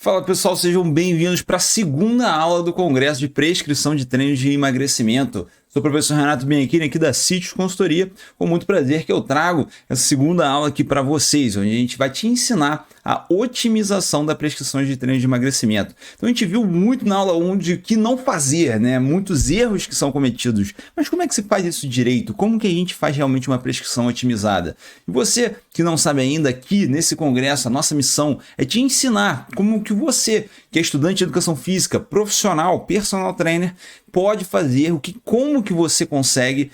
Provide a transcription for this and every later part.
Fala pessoal, sejam bem-vindos para a segunda aula do Congresso de Prescrição de Treinos de Emagrecimento. Sou o professor Renato Bianchini aqui da Sítios Consultoria, com muito prazer que eu trago essa segunda aula aqui para vocês, onde a gente vai te ensinar a otimização da prescrição de treinos de emagrecimento. Então a gente viu muito na aula 1 de que não fazer, né? Muitos erros que são cometidos. Mas como é que se faz isso direito? Como que a gente faz realmente uma prescrição otimizada? E você que não sabe ainda, aqui nesse congresso, a nossa missão é te ensinar como que você, que é estudante de educação física, profissional, personal trainer, pode fazer, como que você consegue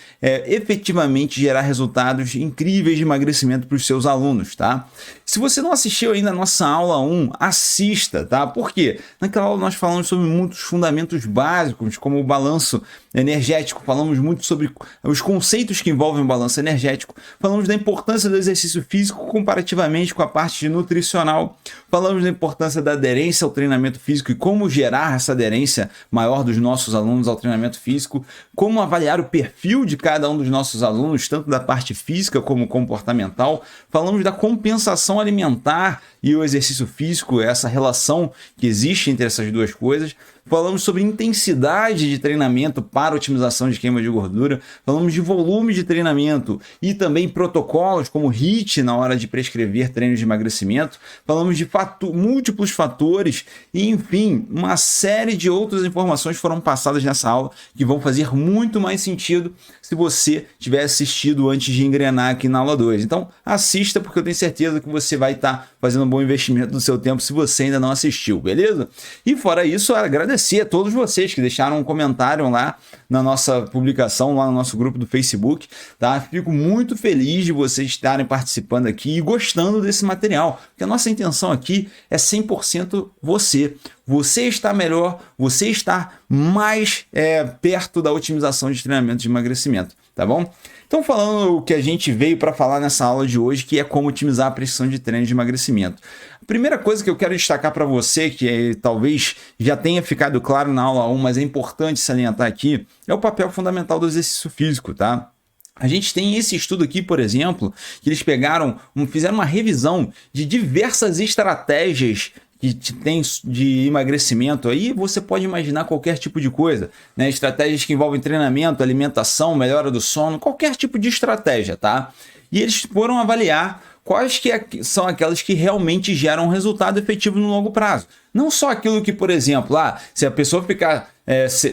efetivamente gerar resultados incríveis de emagrecimento para os seus alunos, tá? Se você não assistiu ainda a nossa aula 1, assista, tá? Por quê? Naquela aula nós falamos sobre muitos fundamentos básicos, como o balanço energético, falamos muito sobre os conceitos que envolvem o balanço energético, falamos da importância do exercício físico comparativamente com a parte nutricional, falamos da importância da aderência ao treinamento físico e como gerar essa aderência maior dos nossos alunos ao treinamento físico, como avaliar o perfil de cada um dos nossos alunos, tanto da parte física como comportamental. Falamos da compensação alimentar e o exercício físico, essa relação que existe entre essas duas coisas. Falamos sobre intensidade de treinamento para otimização de queima de gordura, falamos de volume de treinamento e também protocolos como HIIT na hora de prescrever treinos de emagrecimento, falamos de múltiplos fatores e, enfim, uma série de outras informações foram passadas nessa aula que vão fazer muito mais sentido se você tiver assistido antes de engrenar aqui na aula 2. Então, assista, porque eu tenho certeza que você vai estar fazendo um bom investimento do seu tempo se você ainda não assistiu, beleza? E fora isso, agradecer a todos vocês que deixaram um comentário lá na nossa publicação, lá no nosso grupo do Facebook, tá? Fico muito feliz de vocês estarem participando aqui e gostando desse material, porque a nossa intenção aqui é 100% você. Você está melhor, você está mais perto da otimização de treinamento de emagrecimento, tá bom? Então, falando o que a gente veio para falar nessa aula de hoje, que é como otimizar a prescrição de treino de emagrecimento. A primeira coisa que eu quero destacar para você, que talvez já tenha ficado claro na aula 1, mas é importante salientar aqui, é o papel fundamental do exercício físico, tá? A gente tem esse estudo aqui, por exemplo, que eles fizeram uma revisão de diversas estratégias que tem de emagrecimento. Aí você pode imaginar qualquer tipo de coisa, né? Estratégias que envolvem treinamento, alimentação, melhora do sono, qualquer tipo de estratégia, tá? E eles foram avaliar quais são aquelas que realmente geram resultado efetivo no longo prazo. Não só aquilo que, por exemplo, se a pessoa ficar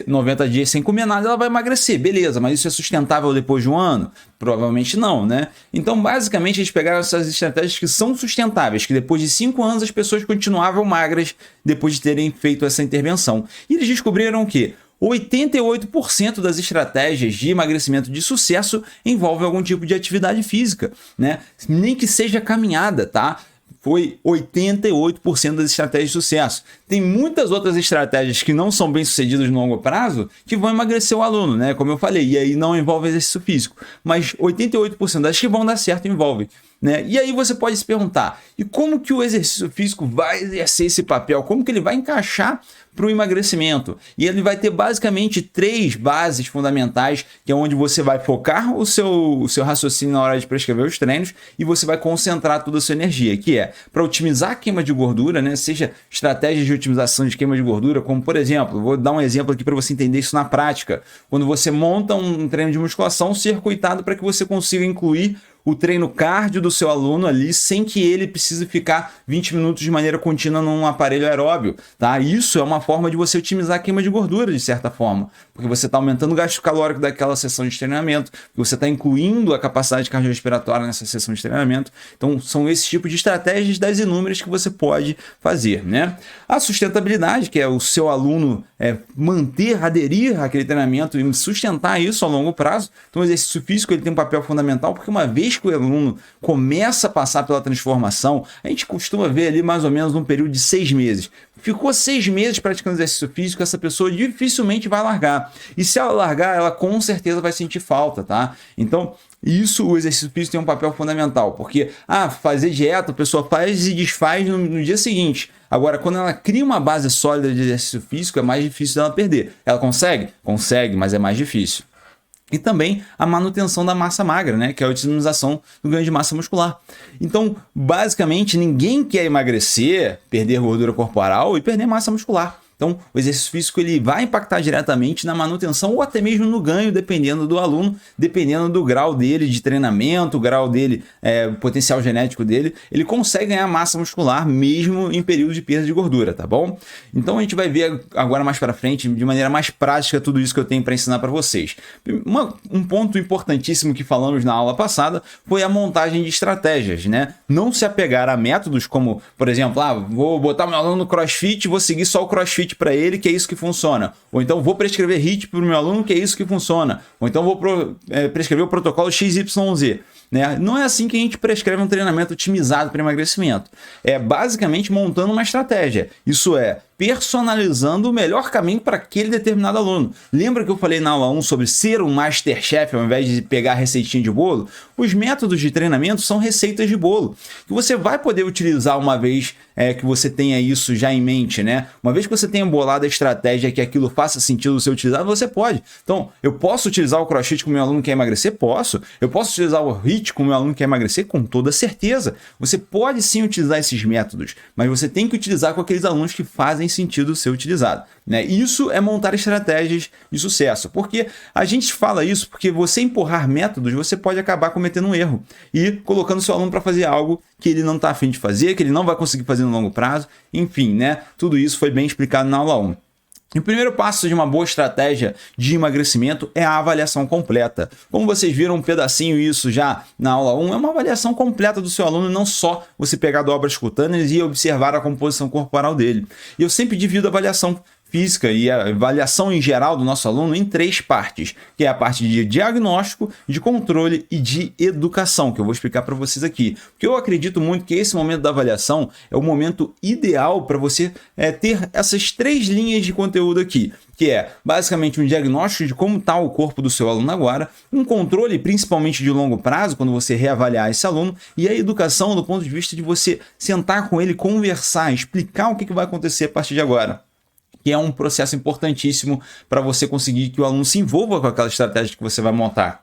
90 dias sem comer nada, ela vai emagrecer, beleza, mas isso é sustentável depois de um ano? Provavelmente não, né? Então, basicamente, eles pegaram essas estratégias que são sustentáveis, que depois de 5 anos as pessoas continuavam magras depois de terem feito essa intervenção. E eles descobriram que 88% das estratégias de emagrecimento de sucesso envolvem algum tipo de atividade física, né? Nem que seja caminhada, tá? Foi 88% das estratégias de sucesso. Tem muitas outras estratégias que não são bem sucedidas no longo prazo que vão emagrecer o aluno, né? Como eu falei, e aí não envolve exercício físico. Mas 88% das que vão dar certo envolvem, né? E aí você pode se perguntar, e como que o exercício físico vai exercer esse papel? Como que ele vai encaixar para o emagrecimento? E ele vai ter basicamente 3 bases fundamentais, que é onde você vai focar o seu raciocínio na hora de prescrever os treinos e você vai concentrar toda a sua energia, que é para otimizar a queima de gordura, né? Seja estratégias de otimização de queima de gordura, como por exemplo, vou dar um exemplo aqui para você entender isso na prática. Quando você monta um treino de musculação circuitado para que você consiga incluir o treino cardio do seu aluno ali, sem que ele precise ficar 20 minutos de maneira contínua num aparelho aeróbio, tá? Isso é uma forma de você otimizar a queima de gordura, de certa forma, porque você está aumentando o gasto calórico daquela sessão de treinamento, você está incluindo a capacidade cardiorrespiratória nessa sessão de treinamento. Então, são esse tipo de estratégias das inúmeras que você pode fazer, né? A sustentabilidade, que é o seu aluno aderir àquele treinamento e sustentar isso ao longo prazo. Então, o exercício físico ele tem um papel fundamental, porque uma vez que o aluno começa a passar pela transformação, a gente costuma ver ali mais ou menos num período de 6 meses. Ficou 6 meses praticando exercício físico, essa pessoa dificilmente vai largar. E se ela largar, ela com certeza vai sentir falta, tá? Então, o exercício físico tem um papel fundamental, porque fazer dieta, a pessoa faz e desfaz no dia seguinte. Agora, quando ela cria uma base sólida de exercício físico, é mais difícil dela perder. Ela consegue? Consegue, mas é mais difícil. e também a manutenção da massa magra, né, que é a otimização do ganho de massa muscular. Então, basicamente, ninguém quer emagrecer, perder gordura corporal e perder massa muscular. Então, o exercício físico ele vai impactar diretamente na manutenção ou até mesmo no ganho, dependendo do aluno, dependendo do grau dele de treinamento, o grau dele, o potencial genético dele, ele consegue ganhar massa muscular mesmo em período de perda de gordura, tá bom? Então, a gente vai ver agora mais para frente, de maneira mais prática, tudo isso que eu tenho para ensinar para vocês. Um ponto importantíssimo que falamos na aula passada foi a montagem de estratégias, né? Não se apegar a métodos como, por exemplo, vou botar meu aluno no CrossFit e vou seguir só o CrossFit para ele, que é isso que funciona. Ou então vou prescrever HIIT para o meu aluno, que é isso que funciona. Ou então vou prescrever o protocolo XYZ. Né? Não é assim que a gente prescreve um treinamento otimizado para emagrecimento. É basicamente montando uma estratégia. Isso é, personalizando o melhor caminho para aquele determinado aluno. Lembra que eu falei na aula 1 sobre ser um Masterchef ao invés de pegar a receitinha de bolo? Os métodos de treinamento são receitas de bolo, que você vai poder utilizar uma vez que você tenha isso já em mente, né? Uma vez que você tenha bolado a estratégia que aquilo faça sentido ser utilizado, você pode. Então, eu posso utilizar o CrossFit com o meu aluno que quer emagrecer? Posso. Eu posso utilizar o HIIT com o meu aluno que quer emagrecer? Com toda certeza. Você pode sim utilizar esses métodos, mas você tem que utilizar com aqueles alunos que fazem sentido ser utilizado, né? Isso é montar estratégias de sucesso, porque a gente fala isso porque você empurrar métodos, você pode acabar cometendo um erro e colocando seu aluno para fazer algo que ele não está afim de fazer, que ele não vai conseguir fazer no longo prazo, enfim, né? Tudo isso foi bem explicado na aula 1. E o primeiro passo de uma boa estratégia de emagrecimento é a avaliação completa. Como vocês viram um pedacinho isso já na aula 1, é uma avaliação completa do seu aluno, não só você pegar dobras cutâneas e observar a composição corporal dele. E eu sempre divido a avaliação física e a avaliação em geral do nosso aluno em 3 partes, que é a parte de diagnóstico, de controle e de educação, que eu vou explicar para vocês aqui. Porque eu acredito muito que esse momento da avaliação é o momento ideal para você ter essas 3 linhas de conteúdo aqui, que é basicamente um diagnóstico de como está o corpo do seu aluno agora, um controle principalmente de longo prazo, quando você reavaliar esse aluno, e a educação do ponto de vista de você sentar com ele, conversar, explicar o que vai acontecer a partir de agora, que é um processo importantíssimo para você conseguir que o aluno se envolva com aquela estratégia que você vai montar.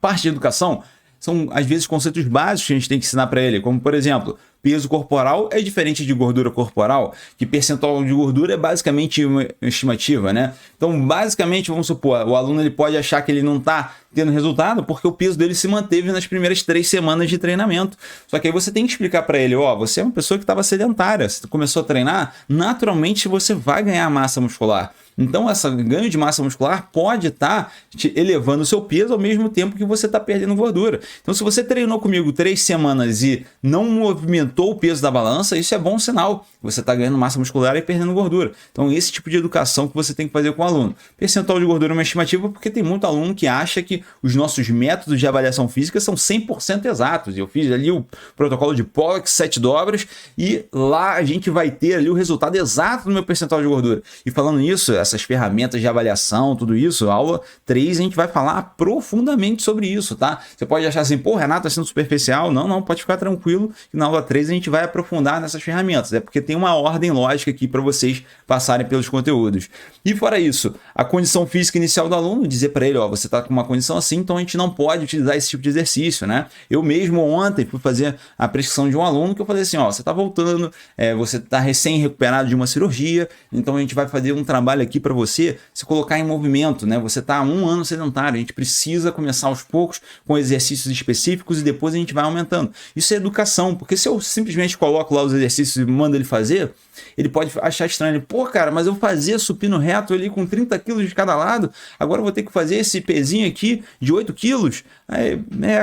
Parte de educação são, às vezes, conceitos básicos que a gente tem que ensinar para ele, como, por exemplo, peso corporal é diferente de gordura corporal, que percentual de gordura é basicamente uma estimativa, né? Então, basicamente, vamos supor, o aluno ele pode achar que ele não está tendo resultado porque o peso dele se manteve nas primeiras 3 semanas de treinamento. Só que aí você tem que explicar para ele, você é uma pessoa que estava sedentária, você começou a treinar, naturalmente você vai ganhar massa muscular. Então, esse ganho de massa muscular pode estar te elevando o seu peso ao mesmo tempo que você está perdendo gordura. Então, se você treinou comigo 3 semanas e não movimentou o peso da balança, isso é bom sinal. Você está ganhando massa muscular e perdendo gordura. Então, esse tipo de educação que você tem que fazer com o aluno. Percentual de gordura é uma estimativa porque tem muito aluno que acha que os nossos métodos de avaliação física são 100% exatos. Eu fiz ali o protocolo de Pollack, 7 dobras, e lá a gente vai ter ali o resultado exato do meu percentual de gordura. E falando nisso, essas ferramentas de avaliação, tudo isso, aula 3 a gente vai falar profundamente sobre isso, tá? Você pode achar assim, Renato, tá sendo superficial. Não, pode ficar tranquilo que na aula 3 a gente vai aprofundar nessas ferramentas. É porque tem uma ordem lógica aqui para vocês passarem pelos conteúdos. E fora isso, a condição física inicial do aluno, dizer para ele, você está com uma condição assim, então a gente não pode utilizar esse tipo de exercício, né? Eu mesmo ontem fui fazer a prescrição de um aluno que eu falei assim, você está voltando, você está recém-recuperado de uma cirurgia, então a gente vai fazer um trabalho aqui para você se colocar em movimento, né? Você está há 1 ano sedentário, a gente precisa começar aos poucos com exercícios específicos e depois a gente vai aumentando. Isso é educação, porque se eu simplesmente coloco lá os exercícios e mando ele fazer, ele pode achar estranho. Cara, mas eu fazia supino reto ali com 30 quilos de cada lado, agora eu vou ter que fazer esse pezinho aqui de 8 quilos?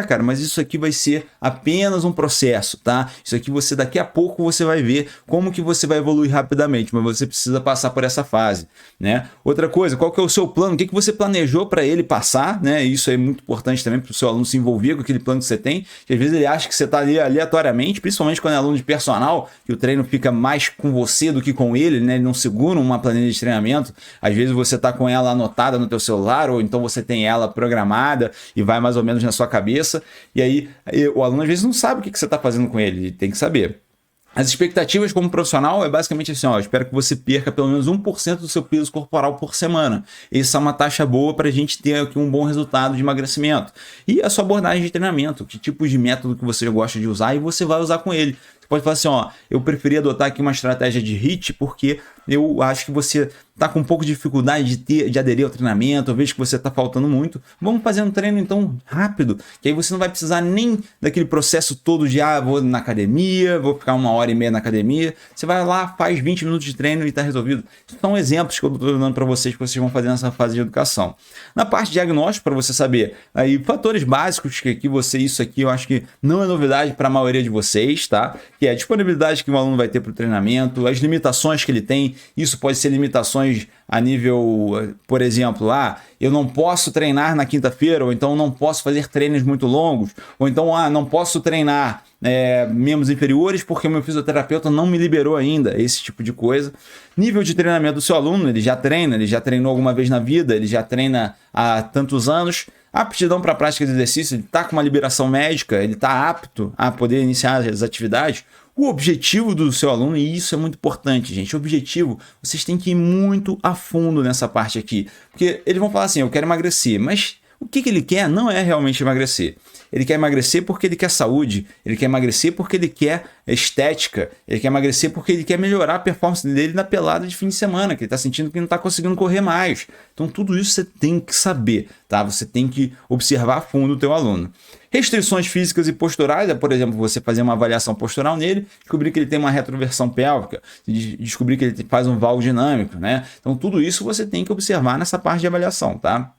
Cara, mas isso aqui vai ser apenas um processo, tá? Isso aqui daqui a pouco você vai ver como que você vai evoluir rapidamente, mas você precisa passar por essa fase, né? Outra coisa, qual que é o seu plano? O que você planejou para ele passar, né? Isso é muito importante também para o seu aluno se envolver com aquele plano que você tem, que às vezes ele acha que você está ali aleatoriamente, principalmente quando é aluno de personal, que o treino fica mais com você do que com ele, né? Ele não segura uma planilha de treinamento, às vezes você está com ela anotada no teu celular, ou então você tem ela programada e vai mais ou menos na sua cabeça, e aí o aluno às vezes não sabe o que você está fazendo com ele tem que saber. As expectativas como profissional é basicamente assim, ó, espero que você perca pelo menos 1% do seu peso corporal por semana. Essa é uma taxa boa para a gente ter aqui um bom resultado de emagrecimento. E a sua abordagem de treinamento, que tipo de método que você gosta de usar e você vai usar com ele. Você pode falar assim, ó, eu preferi adotar aqui uma estratégia de HIIT porque eu acho que você está com um pouco de dificuldade de aderir ao treinamento, eu vejo que você está faltando muito. Vamos fazer um treino então rápido, que aí você não vai precisar nem daquele processo todo de vou na academia, vou ficar 1h30 na academia. Você vai lá, faz 20 minutos de treino e está resolvido. São exemplos que eu estou dando para vocês que vocês vão fazer nessa fase de educação. Na parte de diagnóstico, para você saber aí fatores básicos que aqui isso aqui eu acho que não é novidade para a maioria de vocês, tá? Que é a disponibilidade que o aluno vai ter para o treinamento, as limitações que ele tem. Isso pode ser limitações a nível, por exemplo, eu não posso treinar na quinta-feira, ou então não posso fazer treinos muito longos, ou então não posso treinar membros inferiores porque o meu fisioterapeuta não me liberou ainda, esse tipo de coisa. Nível de treinamento do seu aluno, ele já treinou alguma vez na vida, ele já treina há tantos anos. Aptidão para a prática de exercício, ele está com uma liberação médica, ele está apto a poder iniciar as atividades. O objetivo do seu aluno, e isso é muito importante, gente, o objetivo, vocês têm que ir muito a fundo nessa parte aqui, porque eles vão falar assim, eu quero emagrecer, mas o que ele quer não é realmente emagrecer. Ele quer emagrecer porque ele quer saúde, ele quer emagrecer porque ele quer estética, ele quer emagrecer porque ele quer melhorar a performance dele na pelada de fim de semana, que ele está sentindo que não está conseguindo correr mais. Então tudo isso você tem que saber, tá? Você tem que observar a fundo o teu aluno. Restrições físicas e posturais, por exemplo, você fazer uma avaliação postural nele, descobrir que ele tem uma retroversão pélvica, descobrir que ele faz um valgo dinâmico, né? Então tudo isso você tem que observar nessa parte de avaliação, tá?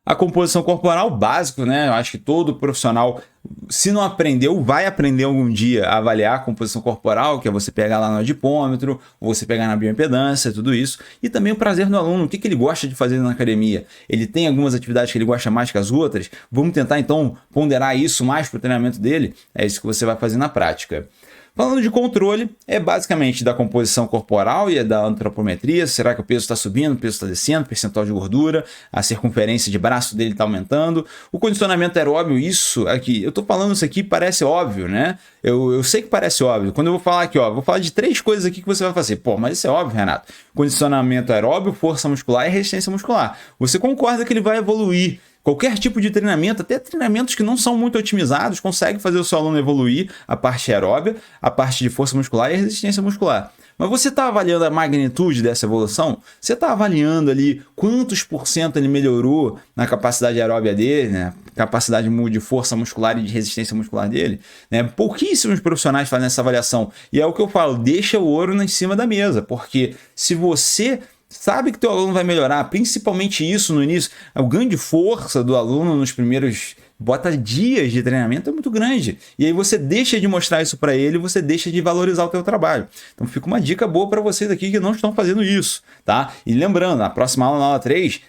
A composição corporal, básico, né? Eu acho que todo profissional, se não aprendeu, vai aprender algum dia a avaliar a composição corporal, que é você pegar lá no adipômetro, ou você pegar na bioimpedância, tudo isso. E também o prazer do aluno, o que ele gosta de fazer na academia. Ele tem algumas atividades que ele gosta mais que as outras. Vamos tentar, então, ponderar isso mais para o treinamento dele. É isso que você vai fazer na prática. Falando de controle, é basicamente da composição corporal e da antropometria. Será que o peso está subindo, o peso está descendo, percentual de gordura, a circunferência de braço dele está aumentando. O condicionamento aeróbio, isso aqui, eu estou falando isso aqui, parece óbvio, né? Eu sei que parece óbvio. Quando eu vou falar aqui, vou falar de 3 coisas aqui que você vai fazer. Pô, mas isso é óbvio, Renato. Condicionamento aeróbio, força muscular e resistência muscular. Você concorda que ele vai evoluir? Qualquer tipo de treinamento, até treinamentos que não são muito otimizados, consegue fazer o seu aluno evoluir a parte aeróbia, a parte de força muscular e a resistência muscular. Mas você está avaliando a magnitude dessa evolução? Você está avaliando ali quantos % ele melhorou na capacidade aeróbia dele, né? Capacidade de força muscular e de resistência muscular dele? Né? Pouquíssimos profissionais fazem essa avaliação. E é o que eu falo, deixa o ouro em cima da mesa, porque se você sabe que teu aluno vai melhorar, principalmente isso no início, o ganho de força do aluno nos primeiros dias de treinamento é muito grande. E aí você deixa de mostrar isso para ele, você deixa de valorizar o teu trabalho. Então fica uma dica boa para vocês aqui que não estão fazendo isso, tá? E lembrando, na próxima aula, na aula 3,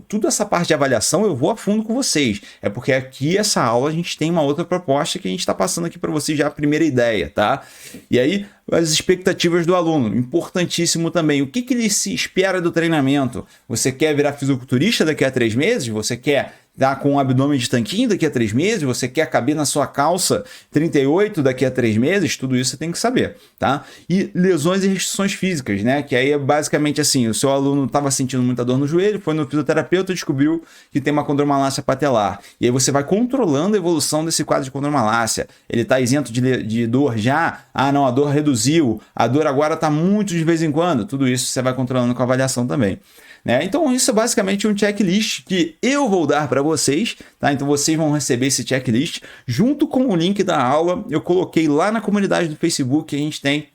tudo essa parte de avaliação eu vou a fundo com vocês. É porque aqui essa aula a gente tem uma outra proposta que a gente está passando aqui para vocês já a primeira ideia, tá? E aí as expectativas do aluno, importantíssimo também. O que ele se espera do treinamento? Você quer virar fisiculturista daqui a 3 meses? Você quer estar com um abdômen de tanquinho daqui a 3 meses? Você quer caber na sua calça 38 daqui a 3 meses? Tudo isso você tem que saber, tá? E lesões e restrições físicas, né? Que aí é basicamente assim, o seu aluno estava sentindo muita dor no joelho, foi no fisioterapeuta e descobriu que tem uma condromalácia patelar. E aí você vai controlando a evolução desse quadro de condromalácia. Ele está isento de dor já? Ah, não, a dor reduziu. A dor agora está muito de vez em quando. Tudo isso você vai controlando com a avaliação também. Né? Então isso é basicamente um checklist que eu vou dar para vocês, tá? Então vocês vão receber esse checklist junto com o link da aula. Eu coloquei lá na comunidade do Facebook que a gente tem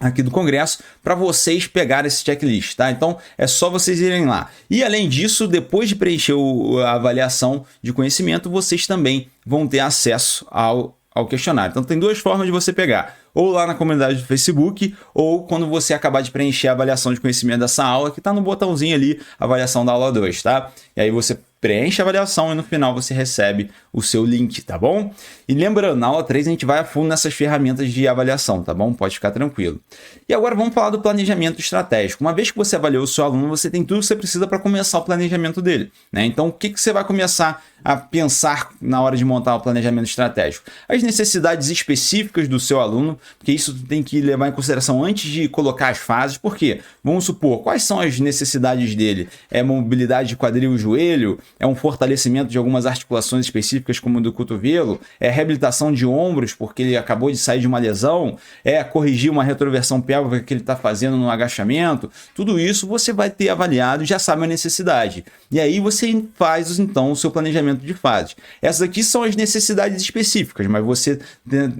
aqui do Congresso para vocês pegarem esse checklist, tá? Então é só vocês irem lá. E além disso, depois de preencher a avaliação de conhecimento, vocês também vão ter acesso ao questionário. Então tem 2 formas de você pegar, ou lá na comunidade do Facebook, ou quando você acabar de preencher a avaliação de conhecimento dessa aula, que está no botãozinho ali, avaliação da aula 2, tá? E aí você preenche a avaliação e no final você recebe o seu link, tá bom? E lembrando, na aula 3 a gente vai a fundo nessas ferramentas de avaliação, tá bom? Pode ficar tranquilo. E agora vamos falar do planejamento estratégico. Uma vez que você avaliou o seu aluno, você tem tudo que você precisa para começar o planejamento dele, né? Então, o que você vai começar a pensar na hora de montar o planejamento estratégico? As necessidades específicas do seu aluno, porque isso tem que levar em consideração antes de colocar as fases. Por quê? Vamos supor, quais são as necessidades dele? É mobilidade de quadril e joelho? É um fortalecimento de algumas articulações específicas, como do cotovelo? É reabilitação de ombros, porque ele acabou de sair de uma lesão? É corrigir uma retroversão pélvica que ele está fazendo no agachamento? Tudo isso você vai ter avaliado e já sabe a necessidade. E aí você faz, então, o seu planejamento de fases. Essas aqui são as necessidades específicas, mas você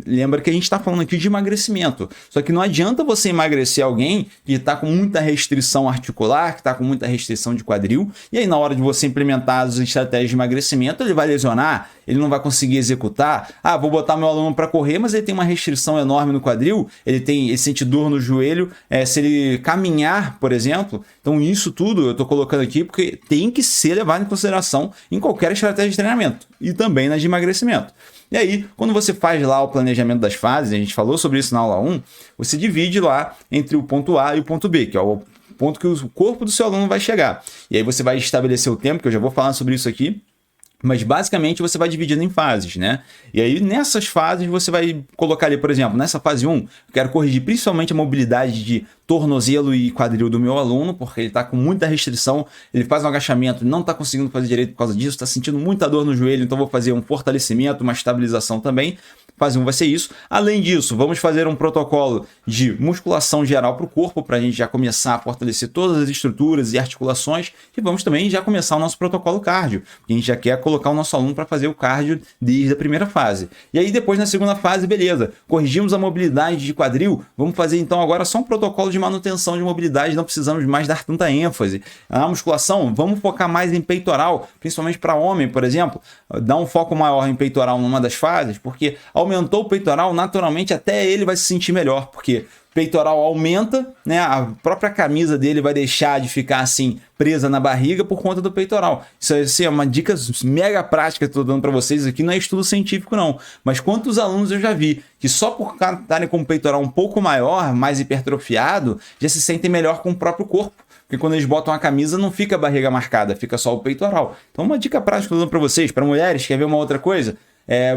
lembra que a gente está falando aqui de emagrecimento. Só que não adianta você emagrecer alguém que está com muita restrição articular, que está com muita restrição de quadril, e aí na hora de você implementar as estratégias de emagrecimento, ele vai lesionar, ele não vai conseguir executar. Ah, vou botar meu aluno para correr, mas ele tem uma restrição enorme no quadril, ele sente dor no joelho, se ele caminhar, por exemplo. Então isso tudo eu estou colocando aqui porque tem que ser levado em consideração em qualquer estratégia de treinamento e também nas de emagrecimento. E aí, quando você faz lá o planejamento das fases, a gente falou sobre isso na aula 1, você divide lá entre o ponto A e o ponto B, que é o ponto que o corpo do seu aluno vai chegar. E aí você vai estabelecer o tempo, que eu já vou falar sobre isso aqui, mas basicamente você vai dividindo em fases, né? E aí nessas fases você vai colocar ali, por exemplo, nessa fase 1, eu quero corrigir principalmente a mobilidade de tornozelo e quadril do meu aluno, porque ele está com muita restrição, ele faz um agachamento, não está conseguindo fazer direito por causa disso, está sentindo muita dor no joelho, então vou fazer um fortalecimento, uma estabilização também. Fase 1 vai ser isso. Além disso, vamos fazer um protocolo de musculação geral para o corpo, para a gente já começar a fortalecer todas as estruturas e articulações, e vamos também já começar o nosso protocolo cardio, que a gente já quer colocar o nosso aluno para fazer o cardio desde a primeira fase. E aí depois na segunda fase, beleza, corrigimos a mobilidade de quadril, vamos fazer então agora só um protocolo de manutenção de mobilidade, não precisamos mais dar tanta ênfase. Na musculação, vamos focar mais em peitoral, principalmente para homem, por exemplo, dar um foco maior em peitoral numa das fases, porque aumentou o peitoral, naturalmente até ele vai se sentir melhor, porque peitoral aumenta, né? A própria camisa dele vai deixar de ficar assim presa na barriga por conta do peitoral. Isso assim, é uma dica mega prática que eu estou dando para vocês aqui, não é estudo científico não, mas quantos alunos eu já vi que só por estarem com o peitoral um pouco maior, mais hipertrofiado, já se sentem melhor com o próprio corpo. Porque quando eles botam a camisa, não fica a barriga marcada, fica só o peitoral. Então, uma dica prática que eu estou dando para vocês, para mulheres, quer ver uma outra coisa?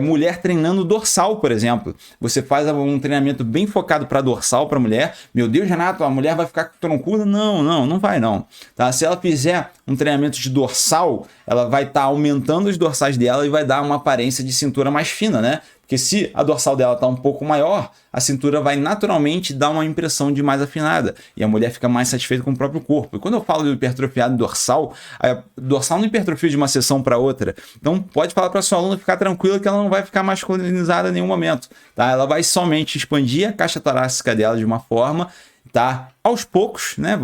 Mulher treinando dorsal, por exemplo. Você faz um treinamento bem focado para dorsal para mulher. Meu Deus, Renato, a mulher vai ficar troncuda? Não vai não. Tá? Se ela fizer um treinamento de dorsal, ela vai estar aumentando os dorsais dela e vai dar uma aparência de cintura mais fina, né? Porque se a dorsal dela está um pouco maior, a cintura vai naturalmente dar uma impressão de mais afinada. E a mulher fica mais satisfeita com o próprio corpo. E quando eu falo de hipertrofiado dorsal, a dorsal não hipertrofia de uma sessão para outra. Então pode falar para a sua aluna ficar tranquila que ela não vai ficar masculinizada em nenhum momento. Tá? Ela vai somente expandir a caixa torácica dela de uma forma, tá? Aos poucos, né?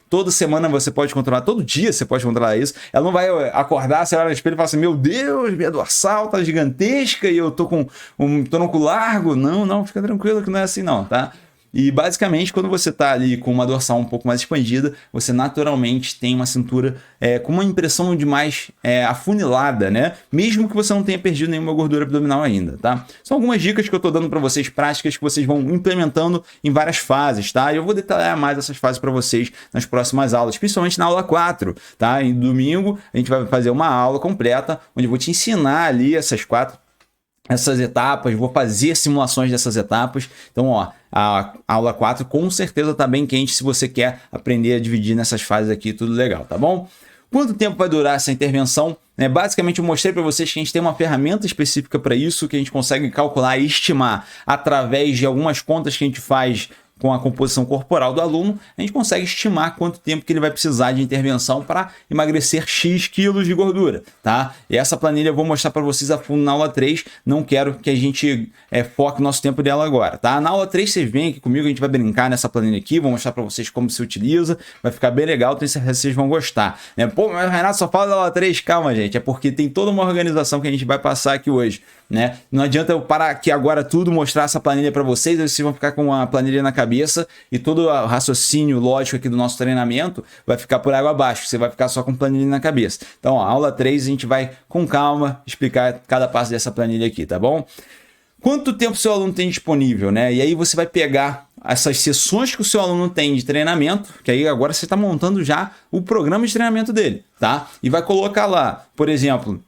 Toda semana você pode controlar, todo dia você pode controlar isso. Ela não vai acordar, você olha no espelho e fala assim: meu Deus, minha dorsal tá gigantesca e eu tô com um tronco largo. Não, fica tranquilo que não é assim não, tá? E basicamente, quando você está ali com uma dorsal um pouco mais expandida, você naturalmente tem uma cintura com uma impressão de mais afunilada, né? Mesmo que você não tenha perdido nenhuma gordura abdominal ainda, tá? São algumas dicas que eu estou dando para vocês, práticas que vocês vão implementando em várias fases, tá? E eu vou detalhar mais essas fases para vocês nas próximas aulas, principalmente na aula 4, tá? Em domingo, a gente vai fazer uma aula completa, onde eu vou te ensinar ali essas etapas, vou fazer simulações dessas etapas. Então, ó, a aula 4 com certeza tá bem quente se você quer aprender a dividir nessas fases aqui, tudo legal, tá bom? Quanto tempo vai durar essa intervenção? Basicamente, eu mostrei para vocês que a gente tem uma ferramenta específica para isso, que a gente consegue calcular e estimar através de algumas contas que a gente faz com a composição corporal do aluno, a gente consegue estimar quanto tempo que ele vai precisar de intervenção para emagrecer X quilos de gordura, tá? E essa planilha eu vou mostrar para vocês a fundo na aula 3, não quero que a gente foque o nosso tempo dela agora, tá? Na aula 3 vocês vêm aqui comigo, a gente vai brincar nessa planilha aqui, vou mostrar para vocês como se utiliza, vai ficar bem legal, tenho certeza que vocês vão gostar. Pô, mas o Renato só fala da aula 3, calma gente, é porque tem toda uma organização que a gente vai passar aqui hoje, né? Não adianta eu parar aqui agora tudo, mostrar essa planilha para vocês, vocês vão ficar com a planilha na cabeça cabeça e todo o raciocínio lógico aqui do nosso treinamento vai ficar por água abaixo, você vai ficar só com planilha na cabeça. Então, ó, aula 3 a gente vai com calma explicar cada passo dessa planilha aqui, tá bom? Quanto tempo seu aluno tem disponível, né? E aí você vai pegar essas sessões que o seu aluno tem de treinamento, que aí agora você está montando já o programa de treinamento dele, tá? E vai colocar lá, por exemplo,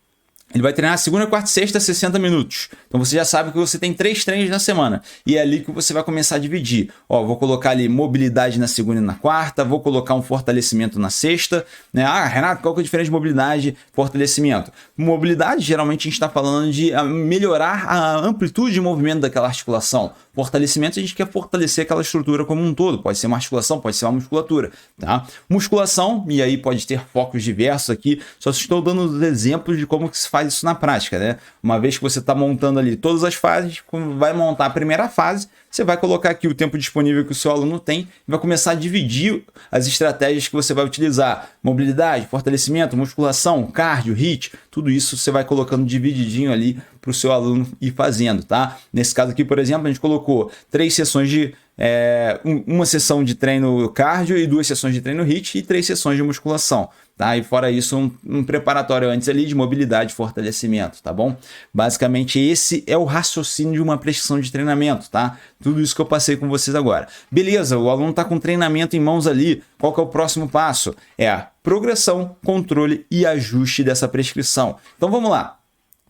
ele vai treinar segunda, quarta e sexta, 60 minutos. Então você já sabe que você tem 3 treinos na semana. E é ali que você vai começar a dividir. Ó, vou colocar ali mobilidade na segunda e na quarta, vou colocar um fortalecimento na sexta. Né? Ah, Renato, qual que é a diferença de mobilidade e fortalecimento? Mobilidade, geralmente a gente está falando de melhorar a amplitude de movimento daquela articulação. Fortalecimento, a gente quer fortalecer aquela estrutura como um todo. Pode ser uma articulação, pode ser uma musculatura. Tá? Musculação, e aí pode ter focos diversos aqui. Só estou dando os exemplos de como que se faz isso na prática, né? Uma vez que você está montando ali todas as fases, quando vai montar a primeira fase, você vai colocar aqui o tempo disponível que o seu aluno tem e vai começar a dividir as estratégias que você vai utilizar. Mobilidade, fortalecimento, musculação, cardio, HIIT, tudo isso você vai colocando divididinho ali para o seu aluno ir fazendo, tá? Nesse caso aqui, por exemplo, a gente colocou 3 sessões de uma sessão de treino cardio e 2 sessões de treino HIIT e 3 sessões de musculação, tá? E fora isso, um preparatório antes ali de mobilidade e fortalecimento, tá bom? Basicamente, esse é o raciocínio de uma prescrição de treinamento, tá? Tudo isso que eu passei com vocês agora. Beleza, o aluno está com treinamento em mãos ali. Qual que é o próximo passo? É a progressão, controle e ajuste dessa prescrição. Então, vamos lá.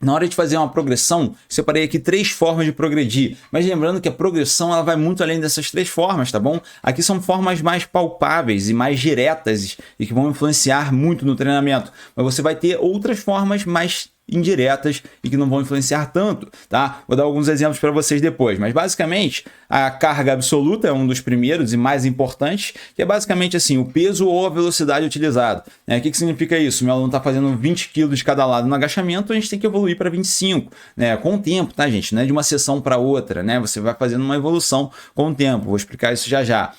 Na hora de fazer uma progressão, separei aqui 3 formas de progredir. Mas lembrando que a progressão ela vai muito além dessas 3 formas, tá bom? Aqui são formas mais palpáveis e mais diretas e que vão influenciar muito no treinamento. Mas você vai ter outras formas mais indiretas e que não vão influenciar tanto, tá? Vou dar alguns exemplos para vocês depois, mas basicamente a carga absoluta é um dos primeiros e mais importantes, que é basicamente assim, o peso ou a velocidade utilizado. Né? O que significa isso? Meu aluno está fazendo 20 kg de cada lado no agachamento, a gente tem que evoluir para 25, né? Com o tempo, tá, gente? Não é de uma sessão para outra, né? Você vai fazendo uma evolução com o tempo, vou explicar isso já já.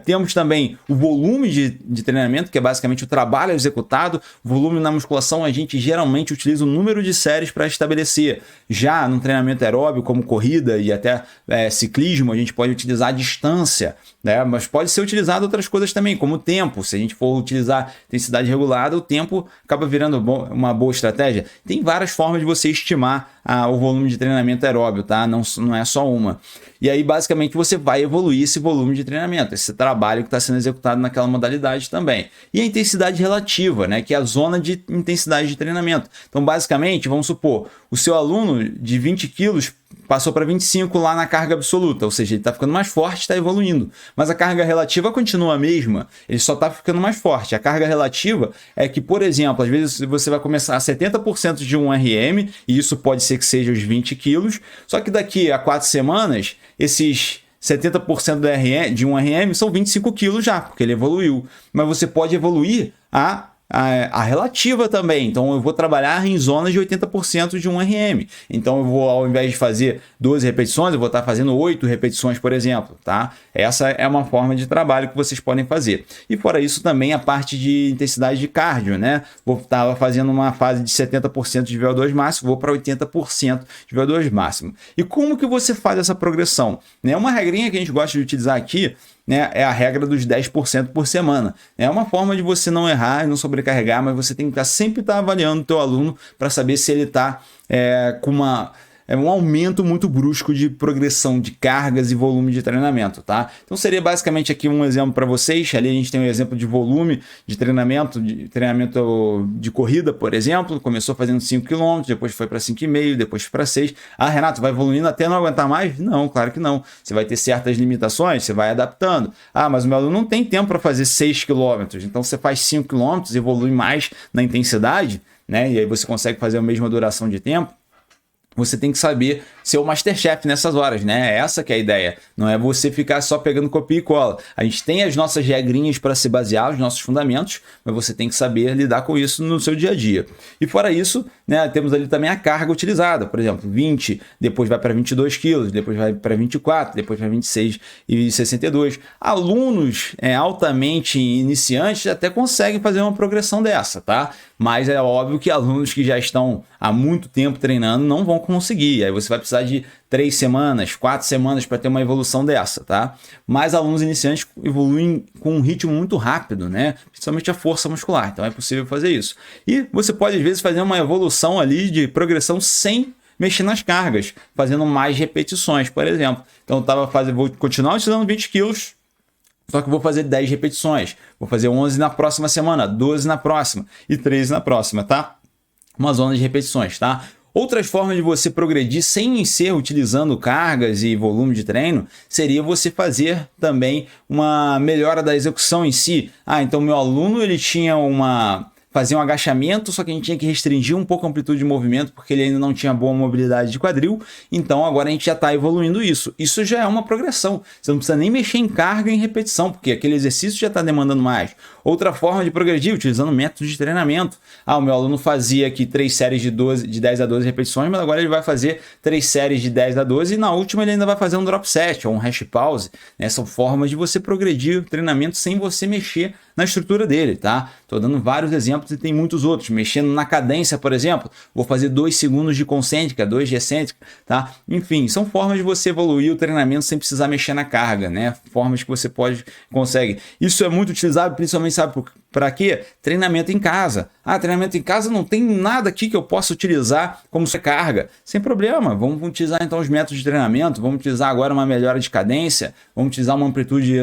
Temos também o volume de treinamento, que é basicamente o trabalho executado. Volume na musculação, a gente geralmente utiliza o número de séries para estabelecer. Já no treinamento aeróbico, como corrida e até ciclismo, a gente pode utilizar a distância, né? Mas pode ser utilizado outras coisas também, como o tempo. Se a gente for utilizar intensidade regulada, o tempo acaba virando uma boa estratégia. Tem várias formas de você estimar o volume de treinamento aeróbio, tá? Não é só uma. E aí, basicamente, você vai evoluir esse volume de treinamento, esse trabalho que está sendo executado naquela modalidade também. E a intensidade relativa, né? Que é a zona de intensidade de treinamento. Então, basicamente, vamos supor, o seu aluno de 20 quilos passou para 25 lá na carga absoluta, ou seja, ele está ficando mais forte, está evoluindo. Mas a carga relativa continua a mesma, ele só está ficando mais forte. A carga relativa é que, por exemplo, às vezes você vai começar a 70% de um RM, e isso pode ser que seja os 20 quilos, só que daqui a 4 semanas, esses 70% de um RM são 25 quilos já, porque ele evoluiu. Mas você pode evoluir a relativa também. Então eu vou trabalhar em zonas de 80% de um RM. Então eu vou, ao invés de fazer 12 repetições, eu vou estar fazendo 8 repetições, por exemplo, tá? Essa é uma forma de trabalho que vocês podem fazer. E fora isso também a parte de intensidade de cardio, né? Vou estar fazendo uma fase de 70% de VO2 máximo, vou para 80% de VO2 máximo. E como que você faz essa progressão? Né? Uma regrinha que a gente gosta de utilizar aqui, né, é a regra dos 10% por semana. É uma forma de você não errar e não sobrecarregar, mas você tem que sempre estar avaliando o teu aluno para saber se ele está com um aumento muito brusco de progressão de cargas e volume de treinamento, tá? Então seria basicamente aqui um exemplo para vocês. Ali a gente tem um exemplo de volume de treinamento de corrida, por exemplo. Começou fazendo 5 km, depois foi para 5,5, depois para 6. Ah, Renato, vai evoluindo até não aguentar mais? Não, claro que não. Você vai ter certas limitações, você vai adaptando. Ah, mas o meu aluno não tem tempo para fazer 6 km, então você faz 5 km, evolui mais na intensidade, né? E aí você consegue fazer a mesma duração de tempo. Você tem que saber ser o Masterchef nessas horas, né? Essa que é a ideia. Não é você ficar só pegando copia e cola. A gente tem as nossas regrinhas para se basear, os nossos fundamentos, mas você tem que saber lidar com isso no seu dia a dia. E fora isso, né, temos ali também a carga utilizada. Por exemplo, 20, depois vai para 22 quilos, depois vai para 24, depois para 26,62. Alunos altamente iniciantes até conseguem fazer uma progressão dessa, tá? Mas é óbvio que alunos que já estão há muito tempo treinando não vão conseguir. Aí você vai precisar de 3 semanas, 4 semanas para ter uma evolução dessa, tá? Mas alunos iniciantes evoluem com um ritmo muito rápido, né? Principalmente a força muscular, então é possível fazer isso. E você pode, às vezes, fazer uma evolução ali de progressão sem mexer nas cargas, fazendo mais repetições, por exemplo. Então, vou continuar utilizando 20 quilos, só que vou fazer 10 repetições. Vou fazer 11 na próxima semana, 12 na próxima e 13 na próxima, tá? Uma zona de repetições, tá? Outras formas de você progredir sem ser utilizando cargas e volume de treino seria você fazer também uma melhora da execução em si. Então meu aluno ele tinha fazia um agachamento, só que a gente tinha que restringir um pouco a amplitude de movimento porque ele ainda não tinha boa mobilidade de quadril, então agora a gente já está evoluindo isso. Isso já é uma progressão, você não precisa nem mexer em carga e em repetição, porque aquele exercício já está demandando mais. Outra forma de progredir, utilizando métodos de treinamento. O meu aluno fazia aqui 3 séries de 10 a 12 repetições, mas agora ele vai fazer 3 séries de 10 a 12 e na última ele ainda vai fazer um drop set ou um hash pause. São formas de você progredir o treinamento sem você mexer na estrutura dele, tá? Tô dando vários exemplos e tem muitos outros. Mexendo na cadência, por exemplo, vou fazer 2 segundos de concêntrica, 2 de excêntrica, tá? Enfim, são formas de você evoluir o treinamento sem precisar mexer na carga, né? Formas que você consegue. Isso é muito utilizado, principalmente, sabe para quê? Treinamento em casa. Treinamento em casa não tem nada aqui que eu possa utilizar como carga. Sem problema, vamos utilizar então os métodos de treinamento, vamos utilizar agora uma melhora de cadência, vamos utilizar uma amplitude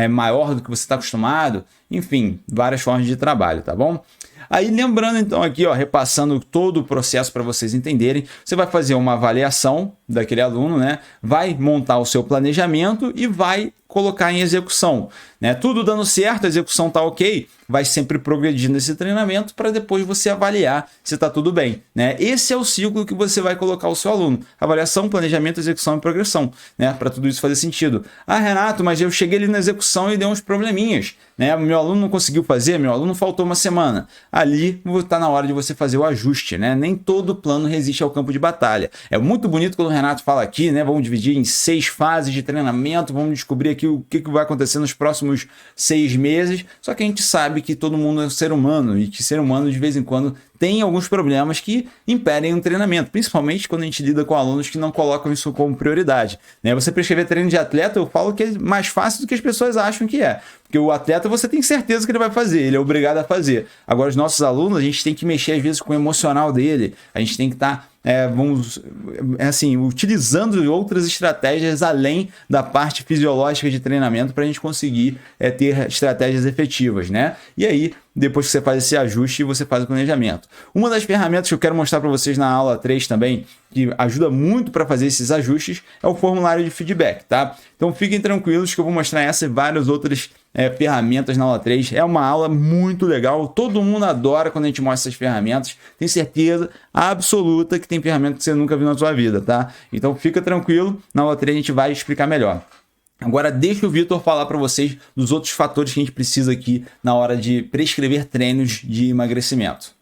maior do que você está acostumado. Enfim, várias formas de trabalho, tá bom? Aí lembrando então aqui, repassando todo o processo para vocês entenderem, você vai fazer uma avaliação daquele aluno, né? Vai montar o seu planejamento e vai colocar em execução, né? Tudo dando certo, a execução tá ok, vai sempre progredindo nesse treinamento para depois você avaliar se está tudo bem, né? Esse é o ciclo que você vai colocar o seu aluno: avaliação, planejamento, execução e progressão, né? Para tudo isso fazer sentido. Renato, mas eu cheguei ali na execução e deu uns probleminhas, né? Meu aluno não conseguiu fazer, meu aluno faltou uma semana. Ali está na hora de você fazer o ajuste, né? Nem todo plano resiste ao campo de batalha. É muito bonito quando o Renato fala aqui, né? Vamos dividir em 6 fases de treinamento, vamos descobrir aqui o que vai acontecer nos próximos 6 meses. Só que a gente sabe que todo mundo é um ser humano e que ser humano de vez em quando tem alguns problemas que impedem o treinamento, principalmente quando a gente lida com alunos que não colocam isso como prioridade, né? Você prescrever treino de atleta, eu falo que é mais fácil do que as pessoas acham que é, porque o atleta você tem certeza que ele vai fazer, ele é obrigado a fazer. Agora os nossos alunos, a gente tem que mexer às vezes com o emocional dele, a gente tem que estar utilizando outras estratégias além da parte fisiológica de treinamento para a gente conseguir ter estratégias efetivas, né? E aí, depois que você faz esse ajuste, você faz o planejamento. Uma das ferramentas que eu quero mostrar para vocês na aula 3 também, que ajuda muito para fazer esses ajustes, é o formulário de feedback, tá? Então fiquem tranquilos que eu vou mostrar essa e várias outras ferramentas na aula 3. É uma aula muito legal, todo mundo adora quando a gente mostra essas ferramentas. Tenho certeza absoluta que tem ferramenta que você nunca viu na sua vida, tá? Então fica tranquilo, na aula 3 a gente vai explicar melhor. Agora deixa o Vitor falar para vocês dos outros fatores que a gente precisa aqui na hora de prescrever treinos de emagrecimento.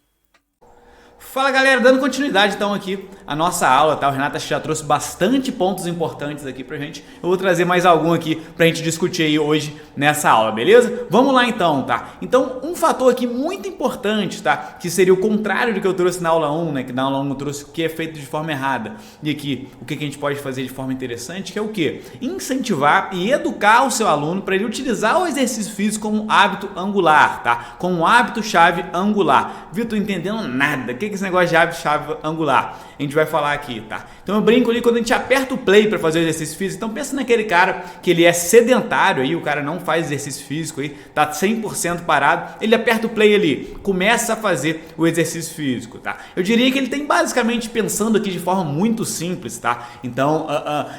Fala galera, dando continuidade então aqui a nossa aula, tá? O Renato já trouxe bastante pontos importantes aqui pra gente. Eu vou trazer mais algum aqui pra gente discutir aí hoje nessa aula, beleza? Vamos lá então, tá? Então, um fator aqui muito importante, tá? Que seria o contrário do que eu trouxe na aula 1, né? Que na aula 1 eu trouxe o que é feito de forma errada. E aqui, o que a gente pode fazer de forma interessante, que é o quê? Incentivar e educar o seu aluno para ele utilizar o exercício físico como hábito angular, tá? Como um hábito-chave angular. Vitor, entendendo nada. O que é esse negócio de hábito-chave angular? A gente vai falar aqui, tá? Então eu brinco ali quando a gente aperta o play para fazer o exercício físico. Então pensa naquele cara que ele é sedentário aí, o cara não faz exercício físico aí, tá 100% parado, ele aperta o play ali, começa a fazer o exercício físico, tá? Eu diria que ele tem basicamente pensando aqui de forma muito simples, tá? Então,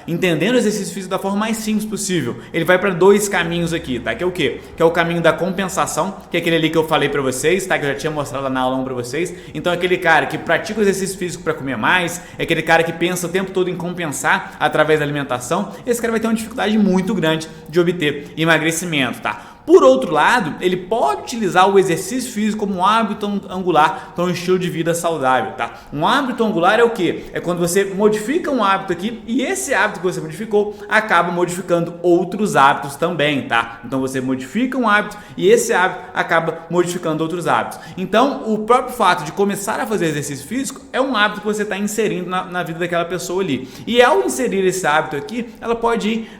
entendendo o exercício físico da forma mais simples possível, ele vai para 2 caminhos aqui, tá? Que é o quê? Que é o caminho da compensação, que é aquele ali que eu falei para vocês, tá? Que eu já tinha mostrado lá na aula 1 para vocês. Então aquele cara que pratica o exercício físico para comer mais, é aquele cara que pensa o tempo todo em compensar através da alimentação. Esse cara vai ter uma dificuldade muito grande de obter emagrecimento, tá? Por outro lado, ele pode utilizar o exercício físico como um hábito angular para um estilo de vida saudável, tá? Um hábito angular é o quê? É quando você modifica um hábito aqui e esse hábito que você modificou acaba modificando outros hábitos também, tá? Então você modifica um hábito e esse hábito acaba modificando outros hábitos. Então, o próprio fato de começar a fazer exercício físico é um hábito que você está inserindo na vida daquela pessoa ali. E ao inserir esse hábito aqui, ela pode ir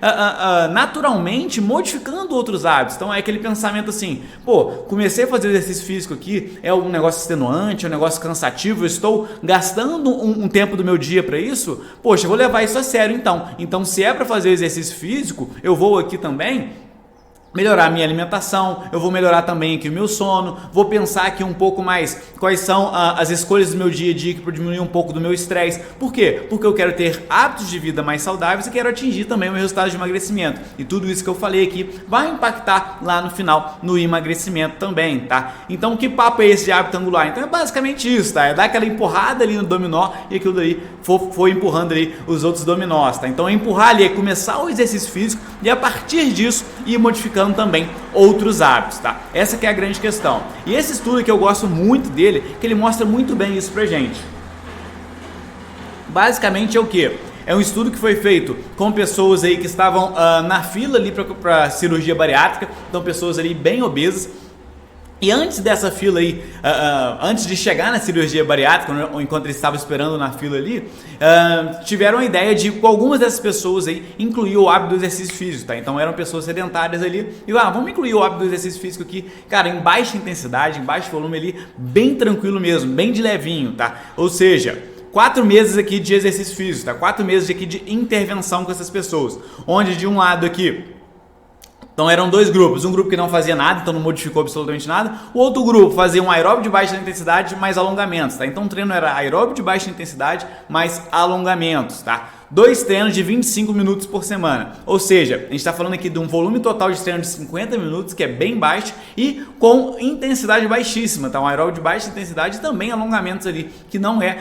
naturalmente modificando outros hábitos. Então é aquele pensamento assim, pô, comecei a fazer exercício físico aqui, é um negócio extenuante, é um negócio cansativo, eu estou gastando um tempo do meu dia para isso, poxa, eu vou levar isso a sério então. Então se é para fazer exercício físico, eu vou aqui também melhorar a minha alimentação, eu vou melhorar também aqui o meu sono, vou pensar aqui um pouco mais quais são as escolhas do meu dia a dia para diminuir um pouco do meu estresse. Por quê? Porque eu quero ter hábitos de vida mais saudáveis e quero atingir também o meu resultado de emagrecimento. E tudo isso que eu falei aqui vai impactar lá no final no emagrecimento também, tá? Então que papo é esse de hábito angular? Então é basicamente isso, tá? É dar aquela empurrada ali no dominó e aquilo daí foi empurrando ali os outros dominós, tá? Então é empurrar ali, é começar o exercício físico e a partir disso ir modificando também outros hábitos, tá? Essa que é a grande questão. E esse estudo que eu gosto muito dele, que ele mostra muito bem isso pra gente. Basicamente é o que? É um estudo que foi feito com pessoas aí que estavam na fila ali para cirurgia bariátrica, então pessoas ali bem obesas. E antes dessa fila aí, antes de chegar na cirurgia bariátrica, ou enquanto eles estavam esperando na fila ali, tiveram a ideia de, com algumas dessas pessoas aí, incluir o hábito do exercício físico, tá? Então eram pessoas sedentárias ali, e vamos incluir o hábito do exercício físico aqui, cara, em baixa intensidade, em baixo volume ali, bem tranquilo mesmo, bem de levinho, tá? Ou seja, 4 meses aqui de exercício físico, tá? 4 meses aqui de intervenção com essas pessoas, onde de um lado aqui, então eram 2 grupos, um grupo que não fazia nada, então não modificou absolutamente nada, o outro grupo fazia um aeróbio de baixa intensidade mais alongamentos, tá? Então o treino era aeróbio de baixa intensidade mais alongamentos, tá? 2 treinos de 25 minutos por semana, ou seja, a gente está falando aqui de um volume total de treino de 50 minutos, que é bem baixo, e com intensidade baixíssima, tá? Um aeróbio de baixa intensidade e também alongamentos ali, que não é,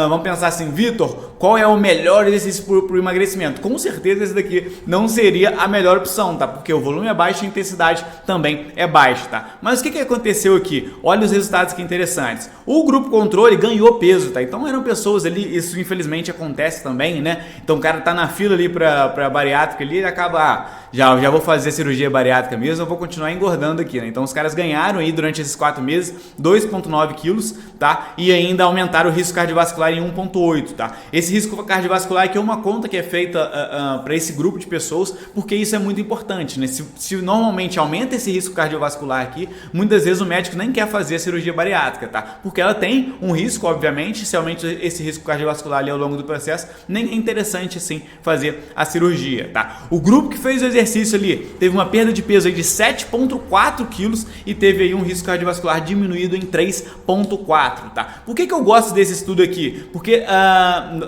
vamos pensar assim, Vitor, qual é o melhor exercício para o emagrecimento? Com certeza esse daqui não seria a melhor opção, tá? Porque o volume é baixo e a intensidade também é baixa, tá? Mas o que aconteceu aqui? Olha os resultados que interessantes. O grupo controle ganhou peso, tá? Então eram pessoas ali, isso infelizmente acontece também, né? Então o cara tá na fila ali para bariátrica ali e acaba, já vou fazer cirurgia bariátrica mesmo, eu vou continuar engordando aqui, né? Então os caras ganharam aí durante esses 4 meses 2,9 quilos, tá? E ainda aumentaram o risco cardiovascular em 1,8, tá? Esse risco cardiovascular aqui é uma conta que é feita para esse grupo de pessoas, porque isso é muito importante, né? Se normalmente aumenta esse risco cardiovascular aqui, muitas vezes o médico nem quer fazer a cirurgia bariátrica, tá? Porque ela tem um risco, obviamente, se aumenta esse risco cardiovascular ali ao longo do processo, nem é interessante assim fazer a cirurgia, tá? O grupo que fez o exercício ali teve uma perda de peso aí de 7,4 quilos e teve aí um risco cardiovascular diminuído em 3,4, tá? Por que eu gosto desse estudo aqui? Porque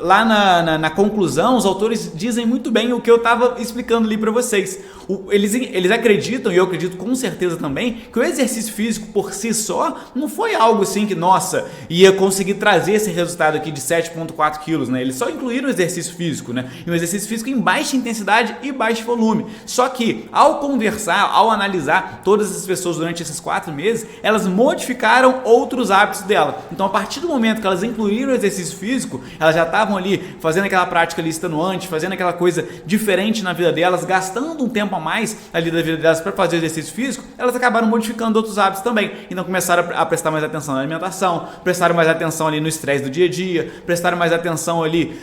lá na conclusão os autores dizem muito bem o que eu estava explicando ali para vocês. Eles acreditam, e eu acredito com certeza também, que o exercício físico por si só não foi algo assim que, nossa, ia conseguir trazer esse resultado aqui de 7,4 quilos, né? Eles só incluíram o exercício físico, né? E um exercício físico em baixa intensidade e baixo volume. Só que, ao conversar, ao analisar todas essas pessoas durante esses 4 meses, elas modificaram outros hábitos dela. Então, a partir do momento que elas incluíram o exercício físico, elas já estavam ali fazendo aquela prática ali extenuante, fazendo aquela coisa diferente na vida delas, gastando um tempo a mais ali da vida delas para fazer exercício físico, elas acabaram modificando outros hábitos também. Então começaram a prestar mais atenção na alimentação, prestaram mais atenção ali no estresse do dia a dia, prestaram mais atenção ali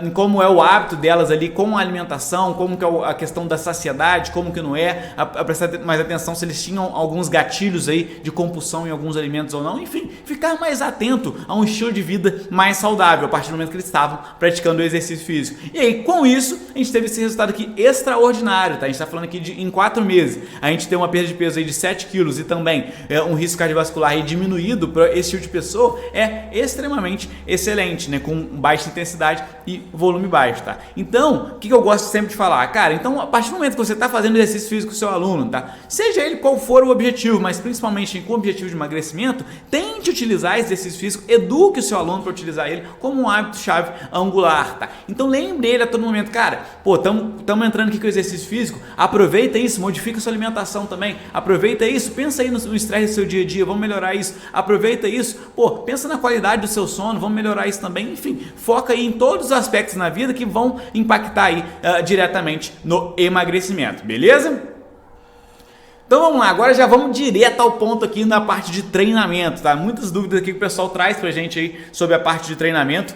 em como é o hábito delas ali com a alimentação, como que é a questão da saciedade, como que não é, a prestar mais atenção se eles tinham alguns gatilhos aí de compulsão em alguns alimentos ou não, enfim, ficar mais atento a um estilo de vida mais saudável a partir do momento que eles estavam praticando o exercício físico. E aí, com isso, a gente teve esse resultado aqui extraordinário, tá? A gente está falando aqui em 4 meses, a gente tem uma perda de peso aí de 7 quilos e também um risco cardiovascular aí diminuído para esse tipo de pessoa, é extremamente excelente, né? Com baixa intensidade e volume baixo, tá? Então, o que eu gosto sempre de falar? Cara, então a partir do momento que você está fazendo exercício físico com o seu aluno, tá? Seja ele qual for o objetivo, mas principalmente com o objetivo de emagrecimento, tente utilizar esse exercício físico, eduque o seu aluno para utilizar ele como um hábito-chave angular, tá? Então lembre ele a todo momento, cara, pô, estamos entrando aqui com o exercício físico, aproveita isso, modifica a sua alimentação também, aproveita isso, pensa aí no estresse do seu dia a dia, vamos melhorar isso, aproveita isso, pô, pensa na qualidade do seu sono, vamos melhorar isso também, enfim, foca aí em todos os aspectos na vida que vão impactar aí diretamente no emagrecimento, beleza? Então vamos lá, agora já vamos direto ao ponto aqui na parte de treinamento, tá? Muitas dúvidas aqui que o pessoal traz pra gente aí sobre a parte de treinamento.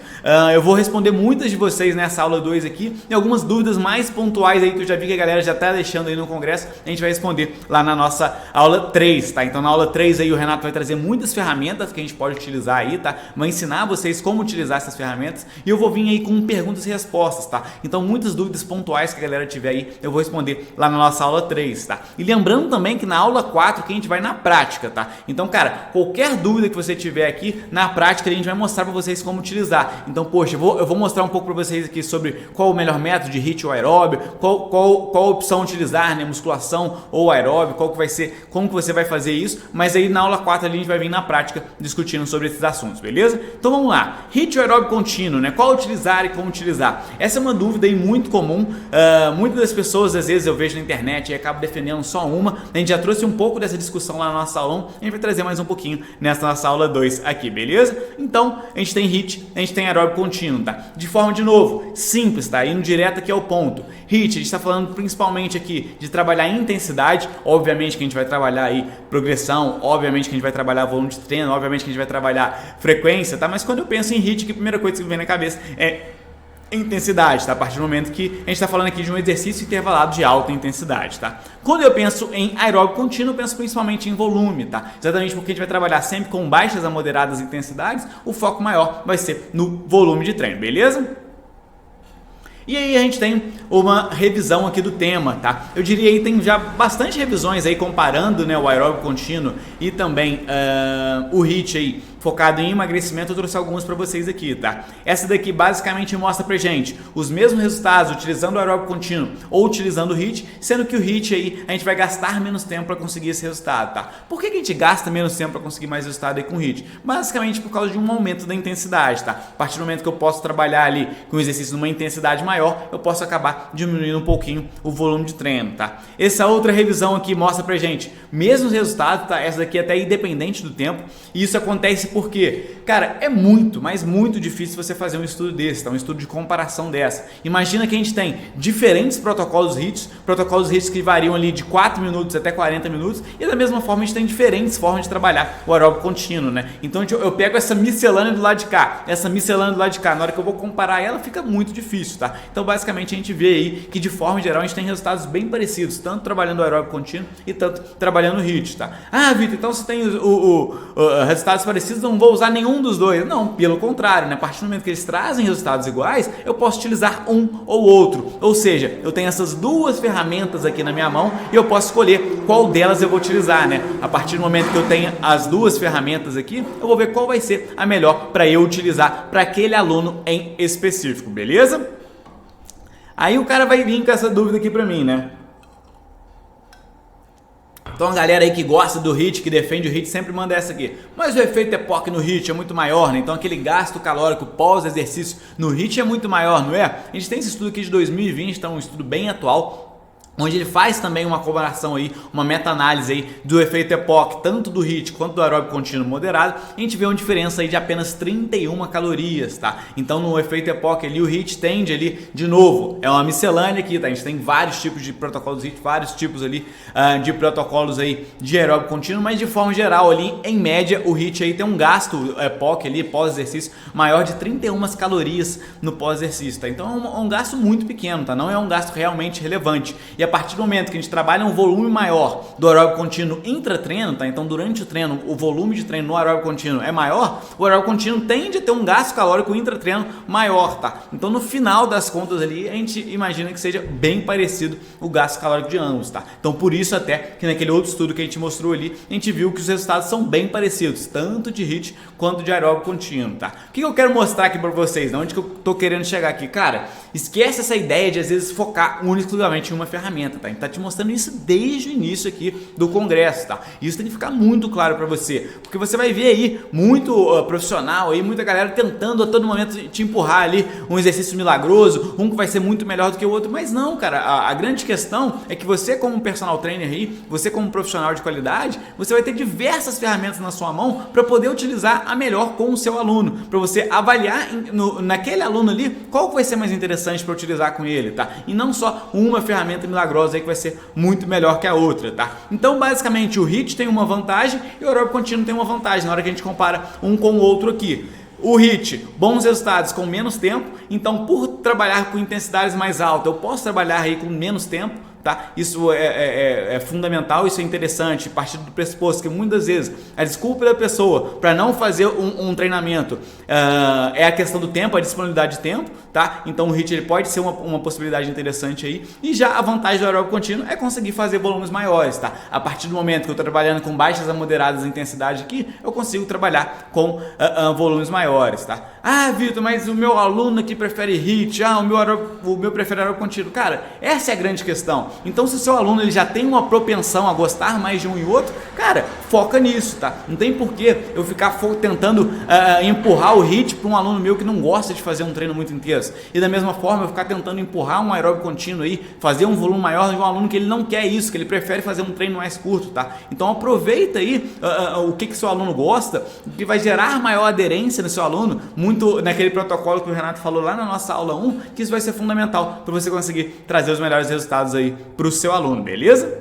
Eu vou responder muitas de vocês nessa aula 2 aqui e algumas dúvidas mais pontuais aí que eu já vi que a galera já tá deixando aí no congresso, a gente vai responder lá na nossa aula 3, tá? Então na aula 3 aí o Renato vai trazer muitas ferramentas que a gente pode utilizar aí, tá? Vai ensinar vocês como utilizar essas ferramentas e eu vou vir aí com perguntas e respostas, tá? Então muitas dúvidas pontuais que a galera tiver aí, eu vou responder lá na nossa aula 3, tá? E lembrando também que na aula 4 que a gente vai na prática, tá? Então, cara, qualquer dúvida que você tiver aqui, na prática a gente vai mostrar para vocês como utilizar. Então, poxa, eu vou mostrar um pouco para vocês aqui sobre qual o melhor método de HIIT ou aeróbio, qual opção utilizar, né? Musculação ou aeróbio, qual que vai ser, como que você vai fazer isso, mas aí na aula 4 a gente vai vir na prática discutindo sobre esses assuntos, beleza? Então vamos lá, HIIT ou aeróbio contínuo, né? Qual utilizar e como utilizar? Essa é uma dúvida aí muito comum, muitas das pessoas às vezes eu vejo na internet e acabo defendendo só uma. A gente já trouxe um pouco dessa discussão lá no nosso aulão, a gente vai trazer mais um pouquinho nessa nossa aula 2 aqui, beleza? Então, a gente tem HIIT, a gente tem aeróbio contínuo, tá? De forma, de novo, simples, tá? Indo direto aqui ao ponto. HIIT, a gente está falando principalmente aqui de trabalhar intensidade, obviamente que a gente vai trabalhar aí progressão, obviamente que a gente vai trabalhar volume de treino, obviamente que a gente vai trabalhar frequência, tá? Mas quando eu penso em HIIT, que a primeira coisa que me vem na cabeça é intensidade, tá? A partir do momento que a gente está falando aqui de um exercício intervalado de alta intensidade, tá? Quando eu penso em aeróbio contínuo, eu penso principalmente em volume, tá? Exatamente porque a gente vai trabalhar sempre com baixas a moderadas intensidades, o foco maior vai ser no volume de treino, beleza? E aí a gente tem uma revisão aqui do tema, tá? Eu diria aí tem já bastante revisões aí comparando, né, o aeróbio contínuo e também o HIIT aí focado em emagrecimento. Eu trouxe algumas para vocês aqui, tá? Essa daqui basicamente mostra pra gente os mesmos resultados utilizando o aeróbio contínuo ou utilizando o HIIT, sendo que o HIIT aí a gente vai gastar menos tempo para conseguir esse resultado, tá? Por que a gente gasta menos tempo para conseguir mais resultado aí com o HIIT? Basicamente por causa de um aumento da intensidade, tá? A partir do momento que eu posso trabalhar ali com o exercício numa intensidade maior, eu posso acabar diminuindo um pouquinho o volume de treino, tá? Essa outra revisão aqui mostra pra gente mesmos resultados, tá? Essa daqui é até independente do tempo, e isso acontece porque, cara, é muito, mas muito difícil você fazer um estudo desse, tá? Um estudo de comparação dessa. Imagina que a gente tem diferentes protocolos HIIT que variam ali de 4 minutos até 40 minutos, e da mesma forma a gente tem diferentes formas de trabalhar o aeróbio contínuo, né? Então eu pego essa miscelânea do lado de cá, essa miscelânea do lado de cá, na hora que eu vou comparar ela fica muito difícil, tá? Então basicamente a gente vê aí que de forma geral a gente tem resultados bem parecidos, tanto trabalhando o aeróbio contínuo e tanto trabalhando o HIIT, tá? Ah, Vitor, então você tem resultados parecidos, não vou usar nenhum dos dois. Não, pelo contrário, né? A partir do momento que eles trazem resultados iguais, eu posso utilizar um ou outro. Ou seja, eu tenho essas duas ferramentas aqui na minha mão e eu posso escolher qual delas eu vou utilizar, né? A partir do momento que eu tenho as duas ferramentas aqui, eu vou ver qual vai ser a melhor para eu utilizar para aquele aluno em específico, beleza? Aí o cara vai vir com essa dúvida aqui para mim, né? Então a galera aí que gosta do HIIT, que defende o HIIT, sempre manda essa aqui. Mas o efeito EPOC no HIIT é muito maior, né? Então aquele gasto calórico pós-exercício no HIIT é muito maior, não é? A gente tem esse estudo aqui de 2020, então um estudo bem atual, onde ele faz também uma comparação aí, uma meta-análise aí do efeito EPOC, tanto do HIIT quanto do aeróbio contínuo moderado. A gente vê uma diferença aí de apenas 31 calorias, tá? Então no efeito EPOC ali o HIIT tende ali, de novo, é uma miscelânea aqui, tá? A gente tem vários tipos de protocolos HIIT, vários tipos ali de protocolos aí de aeróbio contínuo, mas de forma geral ali, em média, o HIIT aí tem um gasto EPOC ali, pós-exercício, maior de 31 calorias no pós-exercício, tá? Então é um gasto muito pequeno, tá? Não é um gasto realmente relevante. E E a partir do momento que a gente trabalha um volume maior do aeróbico contínuo intratreino, tá? Então durante o treino, o volume de treino no aeróbico contínuo é maior, o aeróbico contínuo tende a ter um gasto calórico intratreino maior, tá? Então no final das contas ali, a gente imagina que seja bem parecido o gasto calórico de ambos, tá? Então por isso até que naquele outro estudo que a gente mostrou ali, a gente viu que os resultados são bem parecidos, tanto de HIIT quanto de aeróbico contínuo, tá? O que eu quero mostrar aqui para vocês, né? Onde que eu tô querendo chegar aqui? Cara, esquece essa ideia de às vezes focar exclusivamente em uma ferramenta, tá? A gente tá te mostrando isso desde o início aqui do congresso, tá? Isso tem que ficar muito claro para você, porque você vai ver aí muito profissional aí, muita galera tentando a todo momento te empurrar ali um exercício milagroso, um que vai ser muito melhor do que o outro, mas não, cara, a grande questão é que você como personal trainer aí, você como profissional de qualidade, você vai ter diversas ferramentas na sua mão para poder utilizar a melhor com o seu aluno, para você avaliar naquele aluno ali qual vai ser mais interessante para utilizar com ele, tá? E não só uma ferramenta milagrosa aí que vai ser muito melhor que a outra, tá? Então basicamente o HIIT tem uma vantagem e o aeróbico contínuo tem uma vantagem na hora que a gente compara um com o outro aqui. O HIIT, bons resultados com menos tempo, então por trabalhar com intensidades mais altas, eu posso trabalhar aí com menos tempo, tá? Isso é fundamental, isso é interessante, a partir do pressuposto que muitas vezes a desculpa da pessoa para não fazer um treinamento é a questão do tempo, a disponibilidade de tempo, tá? Então o HIIT ele pode ser uma possibilidade interessante aí, e já a vantagem do aeróbico contínuo é conseguir fazer volumes maiores, tá? A partir do momento que eu estou trabalhando com baixas a moderadas intensidade aqui, eu consigo trabalhar com volumes maiores, tá? Ah, Vitor, mas o meu aluno aqui prefere HIIT, o meu prefere aeróbico contínuo. Cara, essa é a grande questão. Então se o seu aluno ele já tem uma propensão a gostar mais de um e outro, cara, foca nisso, tá? Não tem porquê eu ficar tentando empurrar o HIIT para um aluno meu que não gosta de fazer um treino muito intenso. E da mesma forma eu ficar tentando empurrar um aeróbico contínuo aí, fazer um volume maior de um aluno que ele não quer isso, que ele prefere fazer um treino mais curto, tá? Então aproveita aí o que seu aluno gosta, que vai gerar maior aderência no seu aluno, muito naquele protocolo que o Renato falou lá na nossa aula 1, que isso vai ser fundamental para você conseguir trazer os melhores resultados aí para o seu aluno, beleza?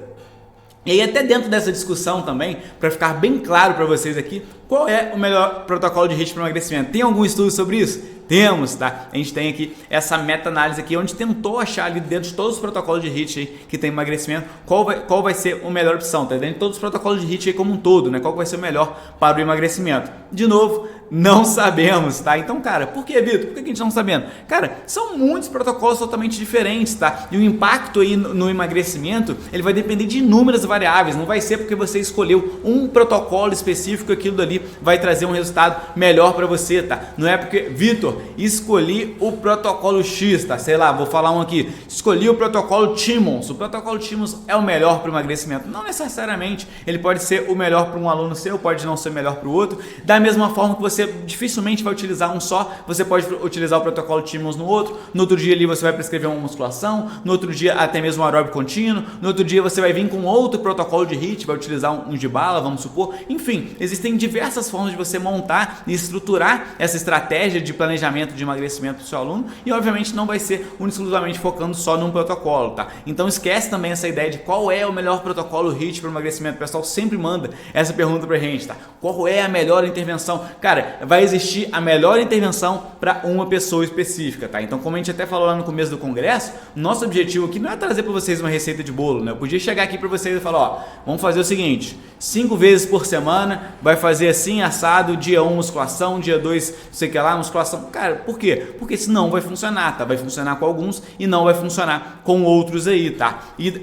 E aí até dentro dessa discussão também, para ficar bem claro para vocês aqui, qual é o melhor protocolo de HIIT para emagrecimento? Tem algum estudo sobre isso? Temos, tá? A gente tem aqui essa meta-análise aqui, onde tentou achar ali dentro de todos os protocolos de HIIT aí que tem emagrecimento, qual vai ser a melhor opção, tá? Dentro de todos os protocolos de HIIT aí como um todo, né? Qual vai ser o melhor para o emagrecimento? De novo, não sabemos, tá? Então, cara, por que, Vitor? Por que a gente não está sabendo? Cara, são muitos protocolos totalmente diferentes, tá? E o impacto aí no emagrecimento, ele vai depender de inúmeras variáveis, não vai ser porque você escolheu um protocolo específico, aquilo dali vai trazer um resultado melhor para você, tá? Não é porque, Vitor, escolhi o protocolo X, tá? Sei lá, vou falar um aqui, escolhi o protocolo Timmons, o protocolo Timmons é o melhor para o emagrecimento. Não necessariamente, ele pode ser o melhor para um aluno seu, pode não ser o melhor para o outro, da mesma forma que você dificilmente vai utilizar um só, você pode utilizar o protocolo Timmons no outro dia ali você vai prescrever uma musculação, no outro dia até mesmo um aeróbico contínuo, no outro dia você vai vir com outro protocolo de HIIT, vai utilizar um de bala, vamos supor, enfim, existem diversas formas de você montar e estruturar essa estratégia de planejamento de emagrecimento do seu aluno, e obviamente não vai ser exclusivamente focando só num protocolo, tá? Então esquece também essa ideia de qual é o melhor protocolo HIIT para emagrecimento. O pessoal sempre manda essa pergunta pra gente, tá? Qual é a melhor intervenção? Cara, vai existir a melhor intervenção para uma pessoa específica, tá? Então, como a gente até falou lá no começo do congresso, nosso objetivo aqui não é trazer para vocês uma receita de bolo, né? Eu podia chegar aqui para vocês e falar, ó, vamos fazer o seguinte, 5 vezes por semana, vai fazer assim, assado, dia 1 musculação, dia 2, não sei o que lá, musculação. Cara, por quê? Porque senão vai funcionar, tá? Vai funcionar com alguns e não vai funcionar com outros aí, tá? E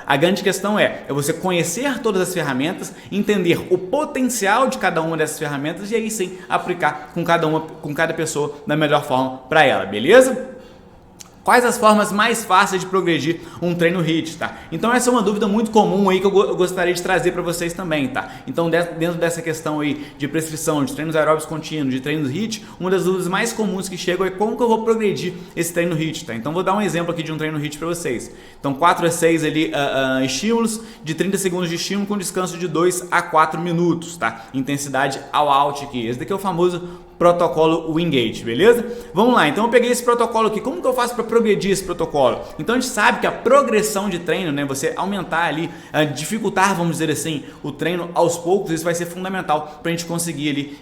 a grande questão é você conhecer todas as ferramentas, entender o potencial de cada uma dessas ferramentas e aí sim aplicar com cada pessoa da melhor forma para ela, beleza? Quais as formas mais fáceis de progredir um treino HIIT, tá? Então essa é uma dúvida muito comum aí que eu gostaria de trazer para vocês também, tá? Então dentro dessa questão aí de prescrição de treinos aeróbicos contínuos, de treinos HIIT, uma das dúvidas mais comuns que chegam é como que eu vou progredir esse treino HIIT, tá? Então vou dar um exemplo aqui de um treino HIIT para vocês. Então 4 a 6 ali estímulos de 30 segundos de estímulo com descanso de 2 a 4 minutos, tá? Intensidade all out aqui. Esse daqui é o famoso protocolo Wingate, beleza? Vamos lá, então eu peguei esse protocolo aqui. Como que eu faço para progredir esse protocolo? Então a gente sabe que a progressão de treino, né, você aumentar ali, dificultar, vamos dizer assim, o treino aos poucos, isso vai ser fundamental para a gente conseguir ali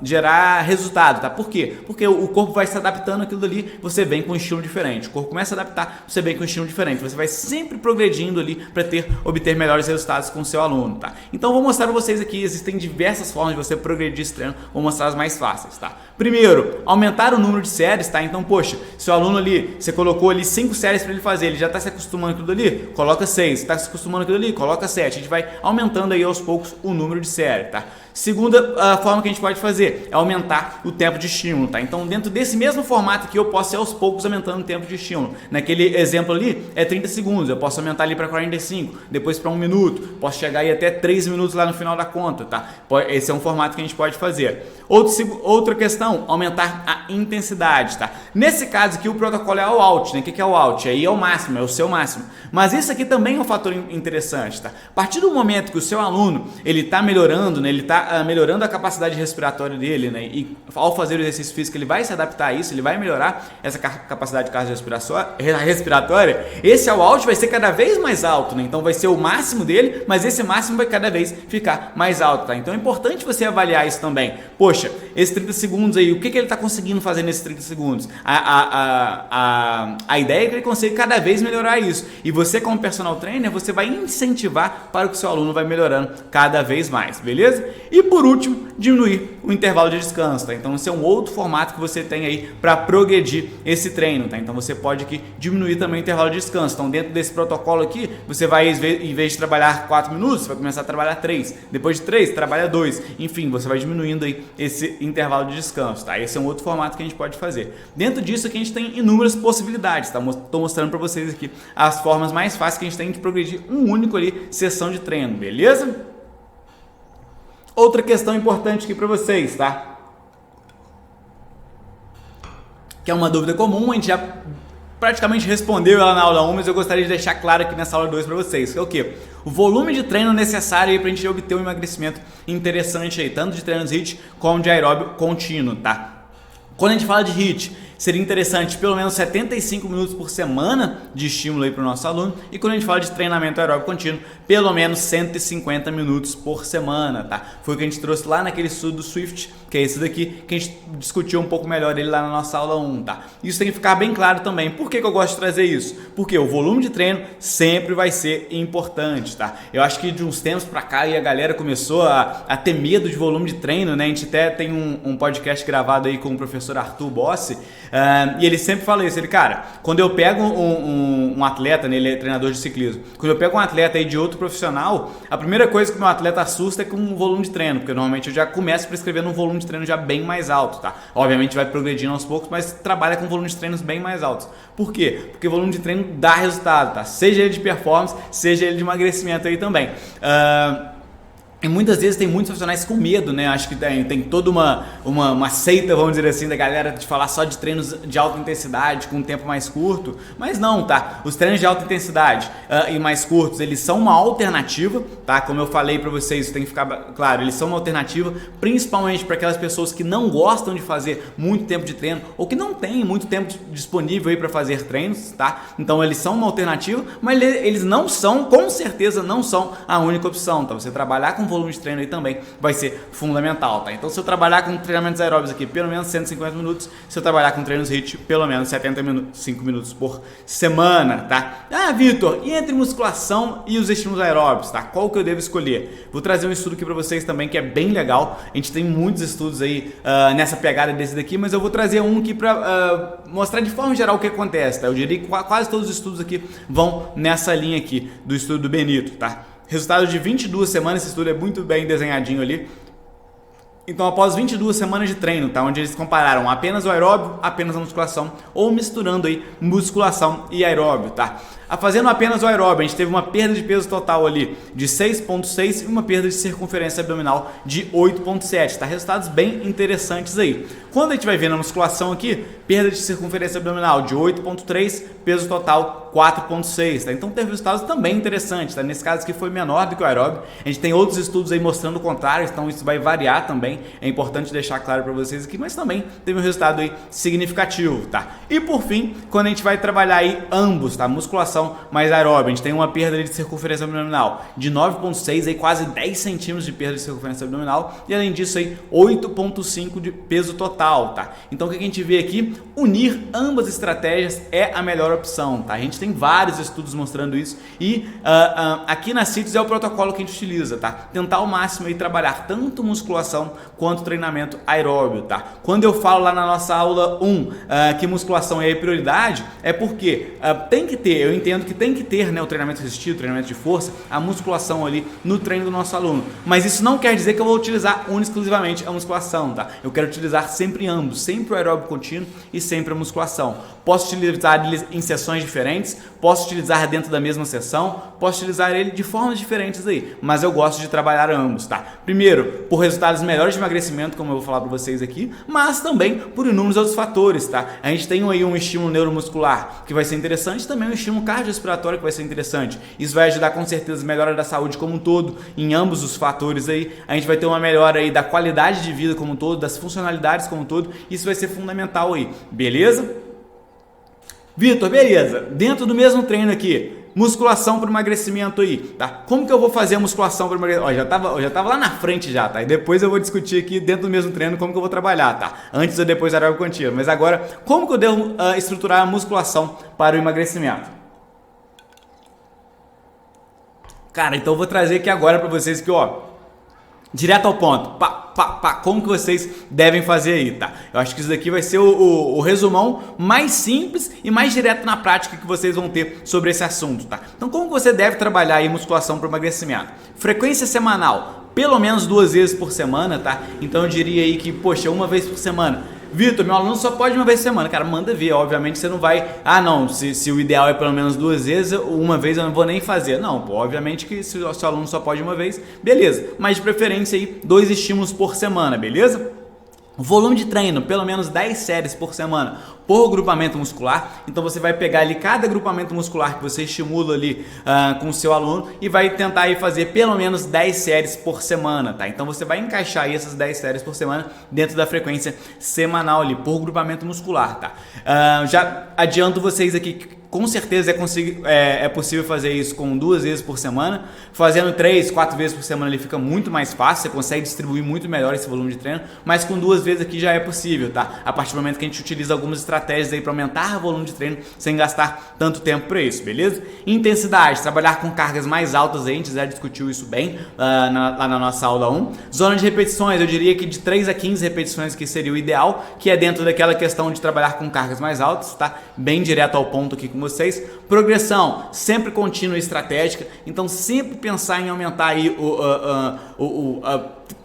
gerar resultado, tá? Por quê? Porque o corpo vai se adaptando àquilo ali, você vem com um estilo diferente. O corpo começa a adaptar, você vem com um estilo diferente. Você vai sempre progredindo ali para obter melhores resultados com o seu aluno, tá? Então eu vou mostrar para vocês aqui, existem diversas formas de você progredir esse treino, vou mostrar as mais fáceis, tá? Primeiro, aumentar o número de séries, tá? Então, poxa, seu aluno ali, você colocou ali 5 séries para ele fazer, ele já está se acostumando com aquilo ali, coloca 6, está se acostumando com aquilo ali, coloca 7, a gente vai aumentando aí aos poucos o número de séries, tá? Segunda forma que a gente pode fazer é aumentar o tempo de estímulo, tá? Então, dentro desse mesmo formato aqui, eu posso ir aos poucos aumentando o tempo de estímulo. Naquele exemplo ali, é 30 segundos, eu posso aumentar ali para 45, depois para 1 minuto, posso chegar aí até 3 minutos lá no final da conta, tá? Esse é um formato que a gente pode fazer. Outra questão, aumentar a intensidade, tá? Nesse caso aqui, o protocolo é o out, né? O que é o out? Aí é o máximo, é o seu máximo. Mas isso aqui também é um fator interessante, tá? A partir do momento que o seu aluno, ele tá melhorando, né? Ele tá melhorando a capacidade respiratória dele, né? E ao fazer o exercício físico, ele vai se adaptar a isso, ele vai melhorar essa capacidade cardiorrespiratória. Esse out vai ser cada vez mais alto, né? Então vai ser o máximo dele, mas esse máximo vai cada vez ficar mais alto, tá? Então é importante você avaliar isso também. Poxa, esses 30 segundos aí, o que ele está conseguindo fazer nesses 30 segundos? A ideia é que ele consiga cada vez melhorar isso. E você, como personal trainer, você vai incentivar para que o seu aluno vai melhorando cada vez mais, beleza? E por último, diminuir o intervalo de descanso, tá? Então esse é um outro formato que você tem aí para progredir esse treino, tá? Então você pode aqui diminuir também o intervalo de descanso. Então dentro desse protocolo aqui, você vai, em vez de trabalhar 4 minutos, você vai começar a trabalhar 3. Depois de 3, trabalha 2. Enfim, você vai diminuindo aí esse intervalo de descanso, tá? Esse é um outro formato que a gente pode fazer. Dentro disso aqui a gente tem inúmeras possibilidades, tá? Estou mostrando para vocês aqui as formas mais fáceis que a gente tem de progredir um único ali, sessão de treino, beleza? Outra questão importante aqui para vocês, tá? Que é uma dúvida comum, a gente já praticamente respondeu ela na aula 1, mas eu gostaria de deixar claro aqui nessa aula 2 para vocês, que é o quê? O volume de treino necessário para a gente obter um emagrecimento interessante aí, tanto de treinos HIIT como de aeróbio contínuo, tá? Quando a gente fala de HIIT, seria interessante pelo menos 75 minutos por semana de estímulo aí para o nosso aluno. E quando a gente fala de treinamento aeróbico contínuo, pelo menos 150 minutos por semana, tá? Foi o que a gente trouxe lá naquele estudo do Swift, que é esse daqui, que a gente discutiu um pouco melhor ele lá na nossa aula 1, tá? Isso tem que ficar bem claro também. Por que eu gosto de trazer isso? Porque o volume de treino sempre vai ser importante, tá? Eu acho que de uns tempos pra cá a galera começou a ter medo de volume de treino, né? A gente até tem um podcast gravado aí com o professor Arthur Bossi, e ele sempre fala isso, cara, quando eu pego um atleta, né, ele é treinador de ciclismo, quando eu pego um atleta aí de outro profissional, a primeira coisa que o meu atleta assusta é com o volume de treino, porque normalmente eu já começo prescrevendo um volume de treino já bem mais alto, tá? Obviamente vai progredindo aos poucos, mas trabalha com volume de treinos bem mais altos. Por quê? Porque o volume de treino dá resultado, tá? Seja ele de performance, seja ele de emagrecimento aí também. E muitas vezes tem muitos profissionais com medo, né? Acho que tem toda uma seita, vamos dizer assim, da galera de falar só de treinos de alta intensidade com um tempo mais curto. Mas não, tá? Os treinos de alta intensidade e mais curtos, eles são uma alternativa, tá? Como eu falei pra vocês, isso tem que ficar claro, eles são uma alternativa principalmente para aquelas pessoas que não gostam de fazer muito tempo de treino ou que não têm muito tempo disponível aí para fazer treinos, tá? Então eles são uma alternativa, mas eles não são, com certeza não são a única opção, tá? Você trabalhar com volume de treino aí também vai ser fundamental, tá? Então se eu trabalhar com treinamentos aeróbicos aqui pelo menos 150 minutos, se eu trabalhar com treinos HIIT pelo menos 75 minutos por semana, tá? Ah, Vitor, e entre musculação e os estímulos aeróbicos, tá? Qual que eu devo escolher? Vou trazer um estudo aqui para vocês também que é bem legal, a gente tem muitos estudos aí nessa pegada desse daqui, mas eu vou trazer um aqui para mostrar de forma geral o que acontece, tá? Eu diria que quase todos os estudos aqui vão nessa linha aqui do estudo do Benito, tá? Resultado de 22 semanas, esse estudo é muito bem desenhadinho ali. Então, após 22 semanas de treino, tá? Onde eles compararam apenas o aeróbio, apenas a musculação, ou misturando aí musculação e aeróbio, tá? Fazendo apenas o aeróbio, a gente teve uma perda de peso total ali de 6,6 e uma perda de circunferência abdominal de 8,7, tá? Resultados bem interessantes aí. Quando a gente vai ver na musculação aqui, perda de circunferência abdominal de 8,3, peso total 4,6, tá? Então teve resultados também interessantes, tá? Nesse caso aqui foi menor do que o aeróbio. A gente tem outros estudos aí mostrando o contrário, então isso vai variar também. É importante deixar claro para vocês aqui, mas também teve um resultado aí significativo, tá? E por fim, quando a gente vai trabalhar aí ambos, tá? Musculação mais aeróbio, a gente tem uma perda de circunferência abdominal de 9,6, aí quase 10 centímetros de perda de circunferência abdominal, e além disso aí 8,5 de peso total, tá? Então o que a gente vê aqui? Unir ambas estratégias é a melhor opção, tá? A gente tem vários estudos mostrando isso e aqui na CITES é o protocolo que a gente utiliza, tá? Tentar ao máximo aí trabalhar tanto musculação quanto treinamento aeróbio, tá? Quando eu falo lá na nossa aula 1 que musculação é a prioridade, é porque tem que ter, eu entendo que tem que ter, né, o treinamento resistido, o treinamento de força, a musculação ali no treino do nosso aluno, mas isso não quer dizer que eu vou utilizar exclusivamente a musculação, tá? Eu quero utilizar sempre ambos, sempre o aeróbio contínuo e sempre a musculação. Posso utilizar ele em sessões diferentes, posso utilizar dentro da mesma sessão, posso utilizar ele de formas diferentes aí, mas eu gosto de trabalhar ambos, tá? Primeiro, por resultados melhores de emagrecimento, como eu vou falar para vocês aqui, mas também por inúmeros outros fatores, tá? A gente tem aí um estímulo neuromuscular que vai ser interessante, também um estímulo cardiorrespiratório que vai ser interessante. Isso vai ajudar com certeza a melhora da saúde como um todo, em ambos os fatores aí. A gente vai ter uma melhora aí da qualidade de vida como um todo, das funcionalidades como um todo, isso vai ser fundamental aí, beleza? Vitor, beleza, dentro do mesmo treino aqui, musculação para emagrecimento aí, tá? Como que eu vou fazer a musculação para emagrecimento? Ó, já tava lá na frente já, tá? E depois eu vou discutir aqui dentro do mesmo treino como que eu vou trabalhar, tá? Antes ou depois da aeróbico contínuo. Mas agora, como que eu devo estruturar a musculação para o emagrecimento? Cara, então eu vou trazer aqui agora para vocês que, ó, direto ao ponto, como que vocês devem fazer aí, tá? Eu acho que isso daqui vai ser o resumão mais simples e mais direto na prática que vocês vão ter sobre esse assunto, tá? Então, como que você deve trabalhar aí musculação para emagrecimento? Frequência semanal, pelo menos 2 vezes por semana, tá? Então eu diria aí que, poxa, 1 vez por semana. Vitor, meu aluno só pode 1 vez por semana. Cara, manda ver, obviamente você não vai... Ah, não, se o ideal é pelo menos 2 vezes, 1 vez eu não vou nem fazer. Não, pô, obviamente que se o seu aluno só pode 1 vez, beleza. Mas de preferência aí, 2 estímulos por semana, beleza? Volume de treino, pelo menos 10 séries por semana por grupamento muscular. Então você vai pegar ali cada grupamento muscular que você estimula ali com o seu aluno e vai tentar aí fazer pelo menos 10 séries por semana, tá? Então você vai encaixar aí essas 10 séries por semana dentro da frequência semanal ali por grupamento muscular, tá? Já adianto vocês aqui que com certeza é possível fazer isso com 2 vezes por semana. Fazendo 3, 4 vezes por semana ele fica muito mais fácil, você consegue distribuir muito melhor esse volume de treino, mas com 2 vezes aqui já é possível, tá? A partir do momento que a gente utiliza algumas estratégias aí para aumentar o volume de treino sem gastar tanto tempo para isso, beleza? Intensidade, trabalhar com cargas mais altas aí, a gente já discutiu isso bem lá na nossa aula 1. Zona de repetições, eu diria que de 3 a 15 repetições que seria o ideal, que é dentro daquela questão de trabalhar com cargas mais altas, tá? Bem direto ao ponto aqui com vocês. Progressão, sempre contínua e estratégica, então sempre pensar em aumentar aí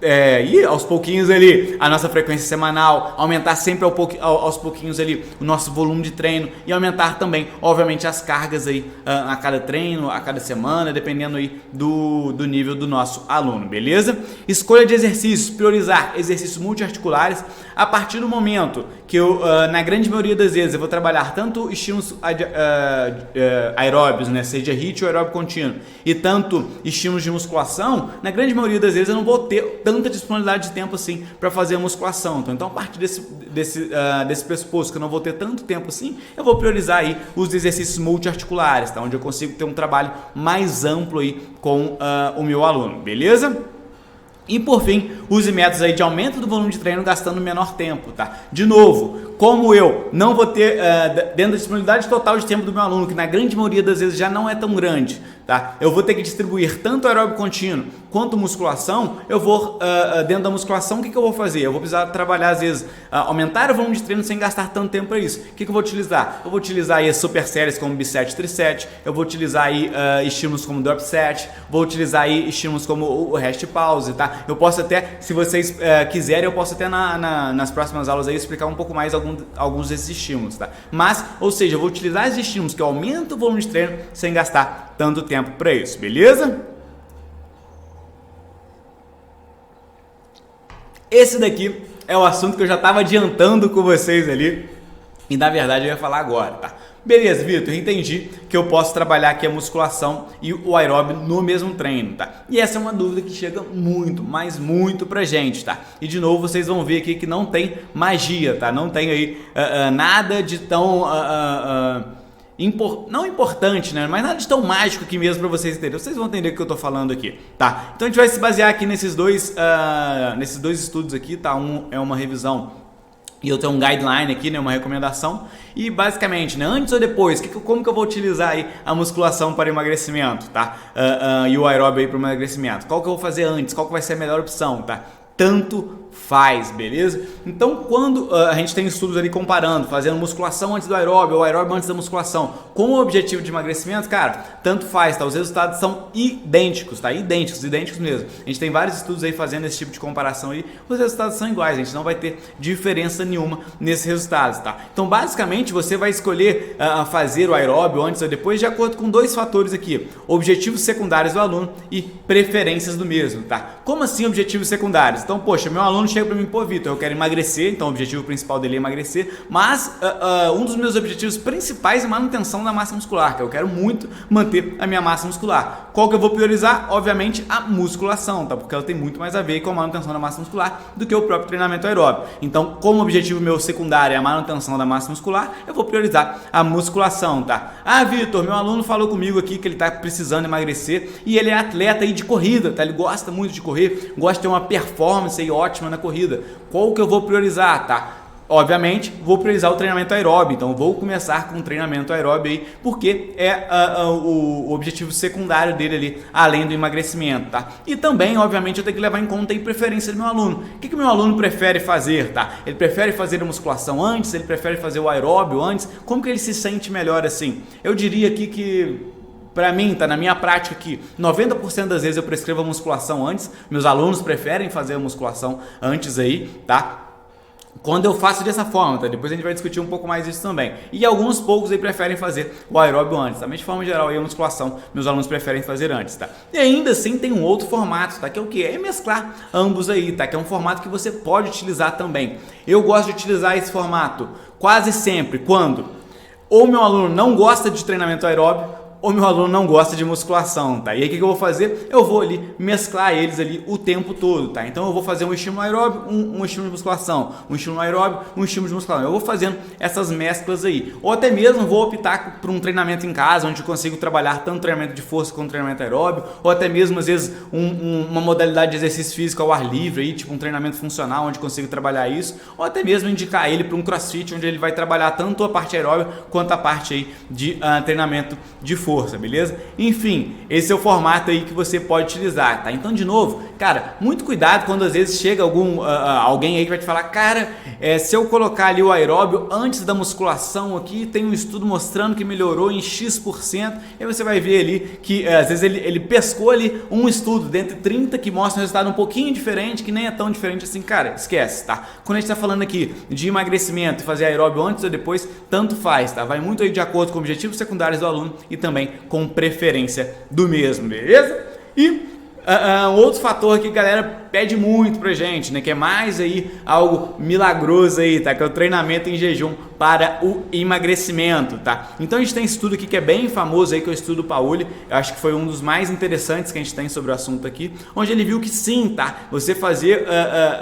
e aos pouquinhos ali a nossa frequência semanal, aumentar sempre aos pouquinhos ali o nosso volume de treino e aumentar também, obviamente, as cargas aí a cada treino, a cada semana, dependendo aí do nível do nosso aluno, beleza? Escolha de exercícios, priorizar exercícios multiarticulares. A partir do momento que eu, na grande maioria das vezes, eu vou trabalhar tanto estímulos aeróbios, né, seja HIIT ou aeróbio contínuo, e tanto estímulos de musculação, na grande maioria das vezes eu não vou ter tanta disponibilidade de tempo assim para fazer a musculação. Então a partir desse pressuposto que eu não vou ter tanto tempo assim, eu vou priorizar aí os exercícios multiarticulares, tá? Onde eu consigo ter um trabalho mais amplo aí com o meu aluno, beleza? E por fim, use métodos aí de aumento do volume de treino gastando menor tempo, tá? De novo, como eu não vou ter, dentro da disponibilidade total de tempo do meu aluno, que na grande maioria das vezes já não é tão grande, tá? Eu vou ter que distribuir tanto aeróbio contínuo quanto musculação. Eu vou, dentro da musculação, o que eu vou fazer? Eu vou precisar trabalhar, às vezes, aumentar o volume de treino sem gastar tanto tempo para isso. O que eu vou utilizar? Eu vou utilizar aí as super séries como bisset e trisset, eu vou utilizar aí estímulos como drop set, vou utilizar aí estímulos como o rest pause, tá? Eu posso até, se vocês quiserem, eu posso até nas próximas aulas aí explicar um pouco mais alguns desses estímulos, tá? Mas, ou seja, eu vou utilizar esses estímulos que aumentam o volume de treino sem gastar tanto tempo para isso, beleza? Esse daqui é o assunto que eu já estava adiantando com vocês ali e na verdade eu ia falar agora, tá? Beleza, Vitor, entendi que eu posso trabalhar aqui a musculação e o aeróbio no mesmo treino, tá? E essa é uma dúvida que chega muito, mas muito pra gente, tá? E de novo vocês vão ver aqui que não tem magia, tá? Não tem aí nada de tão... não importante, né? Mas nada de tão mágico aqui mesmo pra vocês entenderem. Vocês vão entender o que eu tô falando aqui, tá? Então a gente vai se basear aqui nesses dois estudos aqui, tá? Um é uma revisão e eu tenho um guideline aqui, né? Uma recomendação. E basicamente, né? Antes ou depois, como que eu vou utilizar aí a musculação para emagrecimento, tá? E o aeróbio aí para emagrecimento? Qual que eu vou fazer antes? Qual que vai ser a melhor opção, tá? Tanto faz, beleza? Então, quando a gente tem estudos ali comparando, fazendo musculação antes do aeróbio ou aeróbio antes da musculação com o objetivo de emagrecimento, cara, tanto faz, tá? Os resultados são idênticos, tá? Idênticos mesmo. A gente tem vários estudos aí fazendo esse tipo de comparação aí, os resultados são iguais, a gente não vai ter diferença nenhuma nesses resultados, tá? Então, basicamente, você vai escolher fazer o aeróbio antes ou depois de acordo com dois fatores aqui, objetivos secundários do aluno e preferências do mesmo, tá? Como assim objetivos secundários? Então, poxa, meu aluno chega para mim, pô, Vitor, eu quero emagrecer, então o objetivo principal dele é emagrecer, mas um dos meus objetivos principais é manutenção da massa muscular, que eu quero muito manter a minha massa muscular. Qual que eu vou priorizar? Obviamente a musculação, tá? Porque ela tem muito mais a ver com a manutenção da massa muscular do que o próprio treinamento aeróbico. Então, como objetivo meu secundário é a manutenção da massa muscular, eu vou priorizar a musculação, tá? Ah, Vitor, meu aluno falou comigo aqui que ele tá precisando emagrecer e ele é atleta aí de corrida, tá? Ele gosta muito de correr, gosta de ter uma performance aí ótima na corrida. Qual que eu vou priorizar, tá? Obviamente, vou priorizar o treinamento aeróbio, então vou começar com o treinamento aeróbio aí, porque é o objetivo secundário dele ali, além do emagrecimento, tá? E também, obviamente, eu tenho que levar em conta a preferência do meu aluno. O que o meu aluno prefere fazer, tá? Ele prefere fazer a musculação antes, ele prefere fazer o aeróbio antes, como que ele se sente melhor assim? Eu diria aqui que... Pra mim, tá na minha prática aqui, 90% das vezes eu prescrevo a musculação antes, meus alunos preferem fazer a musculação antes aí, tá? Quando eu faço dessa forma, tá? Depois a gente vai discutir um pouco mais isso também. E alguns poucos aí preferem fazer o aeróbio antes, tá? Mas de forma geral aí a musculação, meus alunos preferem fazer antes, tá? E ainda assim tem um outro formato, tá? Que é o que? É mesclar ambos aí, tá? Que é um formato que você pode utilizar também. Eu gosto de utilizar esse formato quase sempre quando ou meu aluno não gosta de treinamento aeróbio, ou meu aluno não gosta de musculação, tá? E aí o que eu vou fazer? Eu vou ali mesclar eles ali o tempo todo, tá? Então eu vou fazer um estímulo aeróbio, um estímulo de musculação, um estímulo aeróbio, um estímulo de musculação. Eu vou fazendo essas mesclas aí. Ou até mesmo vou optar por um treinamento em casa, onde eu consigo trabalhar tanto treinamento de força quanto treinamento aeróbio, ou até mesmo às vezes uma modalidade de exercício físico ao ar livre aí, tipo um treinamento funcional, onde eu consigo trabalhar isso, ou até mesmo indicar ele para um crossfit, onde ele vai trabalhar tanto a parte aeróbica quanto a parte aí de treinamento de força. Beleza? Enfim, esse é o formato aí que você pode utilizar, tá? Então, de novo, cara, muito cuidado quando às vezes chega alguém aí que vai te falar, cara, se eu colocar ali o aeróbio antes da musculação aqui, tem um estudo mostrando que melhorou em X%, aí você vai ver ali que às vezes ele pescou ali um estudo dentre 30 que mostra um resultado um pouquinho diferente, que nem é tão diferente assim, cara, esquece, tá? Quando a gente tá falando aqui de emagrecimento e fazer aeróbio antes ou depois, tanto faz, tá? Vai muito aí de acordo com objetivos secundários do aluno e também com preferência do mesmo, beleza? E outro fator que a galera pede muito pra gente, né, que é mais aí algo milagroso aí, tá, que é o treinamento em jejum para o emagrecimento, tá? Então a gente tem esse estudo aqui que é bem famoso aí, que é o estudo Pauli, eu acho que foi um dos mais interessantes que a gente tem sobre o assunto aqui, onde ele viu que sim, tá, você fazer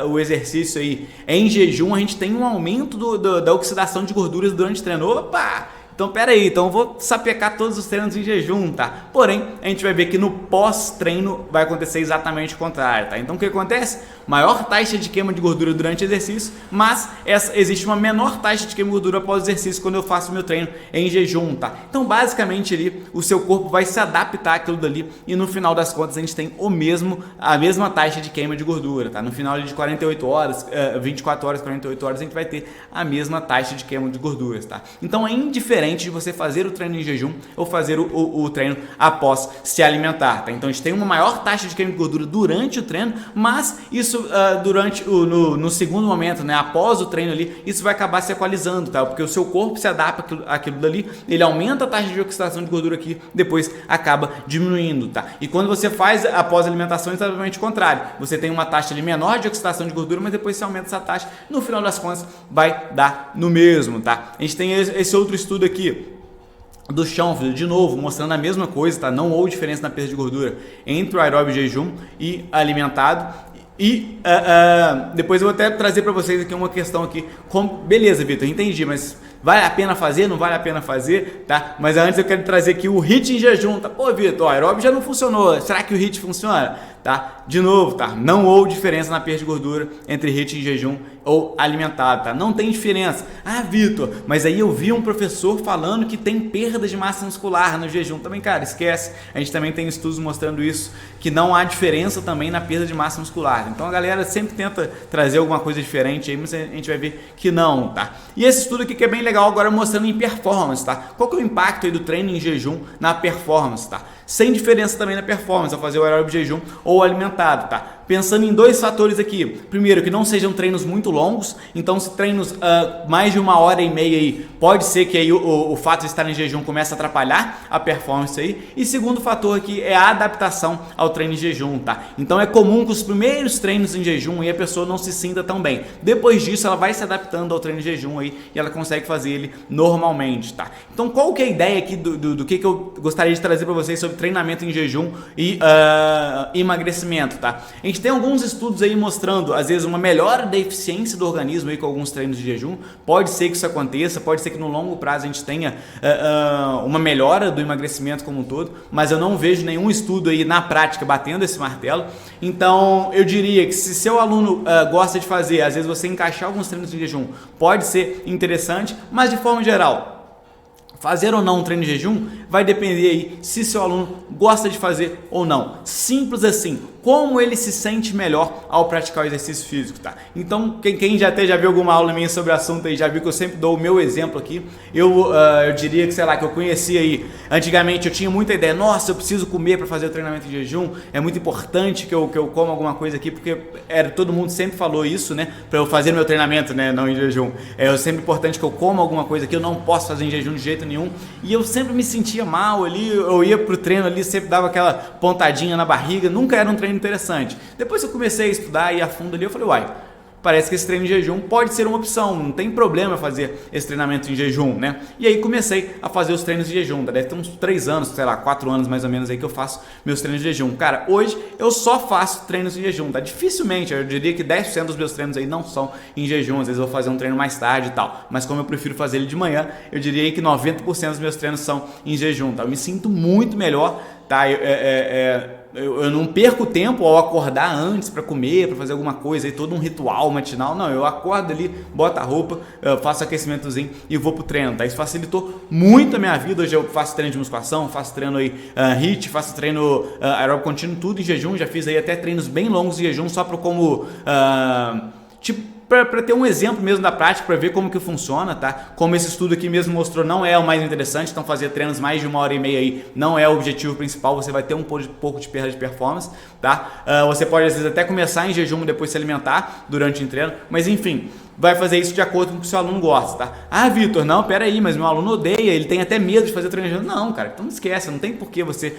o exercício aí em jejum, a gente tem um aumento da oxidação de gorduras durante o treino. Opa! Então pera aí, então eu vou sapecar todos os treinos em jejum, tá? Porém, a gente vai ver que no pós-treino vai acontecer exatamente o contrário, tá? Então o que acontece? Maior taxa de queima de gordura durante o exercício, mas existe uma menor taxa de queima de gordura após o exercício quando eu faço meu treino em jejum, tá? Então basicamente ali o seu corpo vai se adaptar àquilo dali e no final das contas a gente tem a mesma taxa de queima de gordura, tá? No final de 48 horas, 24 horas, 48 horas a gente vai ter a mesma taxa de queima de gorduras, tá? Então é indiferente de você fazer o treino em jejum ou fazer o treino após se alimentar, tá? Então a gente tem uma maior taxa de queima de gordura durante o treino, mas isso durante no segundo momento, né, após o treino ali, isso vai acabar se equalizando, tá? Porque o seu corpo se adapta àquilo dali, ele aumenta a taxa de oxidação de gordura aqui, depois acaba diminuindo, tá? E quando você faz após a alimentação, é exatamente o contrário. Você tem uma taxa ali menor de oxidação de gordura, mas depois você aumenta essa taxa, no final das contas vai dar no mesmo, tá? A gente tem esse outro estudo aqui do Schoenfeld, de novo, mostrando a mesma coisa, tá? Não houve diferença na perda de gordura entre o aeróbio jejum e alimentado. E depois eu vou até trazer para vocês aqui uma questão aqui, beleza, Vitor, entendi, mas vale a pena fazer, não vale a pena fazer, tá? Mas antes eu quero trazer aqui o HIIT em jejum, tá? Pô, Vitor, o aeróbio já não funcionou, será que o HIIT funciona? Tá? De novo, tá? Não houve diferença na perda de gordura entre HIIT em jejum ou alimentado, tá? Não tem diferença. Ah, Vitor, mas aí eu vi um professor falando que tem perda de massa muscular no jejum. Também, cara, esquece. A gente também tem estudos mostrando isso, que não há diferença também na perda de massa muscular. Então a galera sempre tenta trazer alguma coisa diferente aí, mas a gente vai ver que não, tá? E esse estudo aqui que é bem legal agora mostrando em performance, tá? Qual que é o impacto aí do treino em jejum na performance, tá? Sem diferença também na performance ao fazer o aeróbio jejum ou alimentado, tá? Pensando em dois fatores aqui. Primeiro, que não sejam treinos muito longos. Então, se treinos mais de 1h30 aí, pode ser que aí o fato de estar em jejum comece a atrapalhar a performance aí. E segundo fator aqui é a adaptação ao treino em jejum, tá? Então, é comum que os primeiros treinos em jejum aí a pessoa não se sinta tão bem. Depois disso, ela vai se adaptando ao treino em jejum aí e ela consegue fazer ele normalmente, tá? Então, qual que é a ideia aqui do que eu gostaria de trazer para vocês sobre treinamento em jejum e emagrecimento, tá? A gente tem alguns estudos aí mostrando, às vezes, uma melhora da eficiência do organismo aí com alguns treinos de jejum. Pode ser que isso aconteça, pode ser que no longo prazo a gente tenha uma melhora do emagrecimento como um todo, mas eu não vejo nenhum estudo aí na prática batendo esse martelo. Então, eu diria que se seu aluno gosta de fazer, às vezes você encaixar alguns treinos de jejum pode ser interessante, mas de forma geral, fazer ou não um treino de jejum vai depender aí se seu aluno gosta de fazer ou não. Simples assim, como ele se sente melhor ao praticar o exercício físico, tá? Então, quem já viu alguma aula minha sobre o assunto aí, já viu que eu sempre dou o meu exemplo aqui. Eu diria que, sei lá, que eu conhecia aí, antigamente eu tinha muita ideia, nossa, eu preciso comer para fazer o treinamento de jejum, é muito importante que eu coma alguma coisa aqui, porque todo mundo sempre falou isso, né, para eu fazer meu treinamento, né, não em jejum. É sempre importante que eu coma alguma coisa aqui, eu não posso fazer em jejum de jeito nenhum, e eu sempre me sentia mal ali, eu ia pro treino ali, sempre dava aquela pontadinha na barriga, nunca era um treino interessante. Depois que eu comecei a estudar e a fundo ali, eu falei, uai, parece que esse treino em jejum pode ser uma opção, não tem problema fazer esse treinamento em jejum, né? E aí comecei a fazer os treinos de jejum, deve ter uns 3 anos, sei lá, 4 anos mais ou menos aí que eu faço meus treinos de jejum. Cara, hoje eu só faço treinos em jejum, tá? Dificilmente, eu diria que 10% dos meus treinos aí não são em jejum, às vezes eu vou fazer um treino mais tarde e tal, mas como eu prefiro fazer ele de manhã, eu diria que 90% dos meus treinos são em jejum, tá? Eu me sinto muito melhor, tá? Eu não perco tempo ao acordar antes para comer, para fazer alguma coisa, aí todo um ritual matinal. Não, eu acordo ali, boto a roupa, faço aquecimentozinho e vou pro treino, tá? Isso facilitou muito a minha vida. Hoje eu faço treino de musculação, faço treino aí HIIT, faço treino aeróbico contínuo, tudo em jejum. Já fiz aí até treinos bem longos em jejum, só para como para ter um exemplo mesmo da prática, para ver como que funciona, tá? Como esse estudo aqui mesmo mostrou, não é o mais interessante, então fazer treinos mais de 1h30 aí não é o objetivo principal, você vai ter um pouco de perda de performance, tá? Você pode às vezes até começar em jejum e depois se alimentar durante o treino, mas enfim, vai fazer isso de acordo com o que o seu aluno gosta, tá? Ah, Vitor, não, pera aí, mas meu aluno odeia, ele tem até medo de fazer treino de jejum. Não, cara, então não esquece, não tem por que você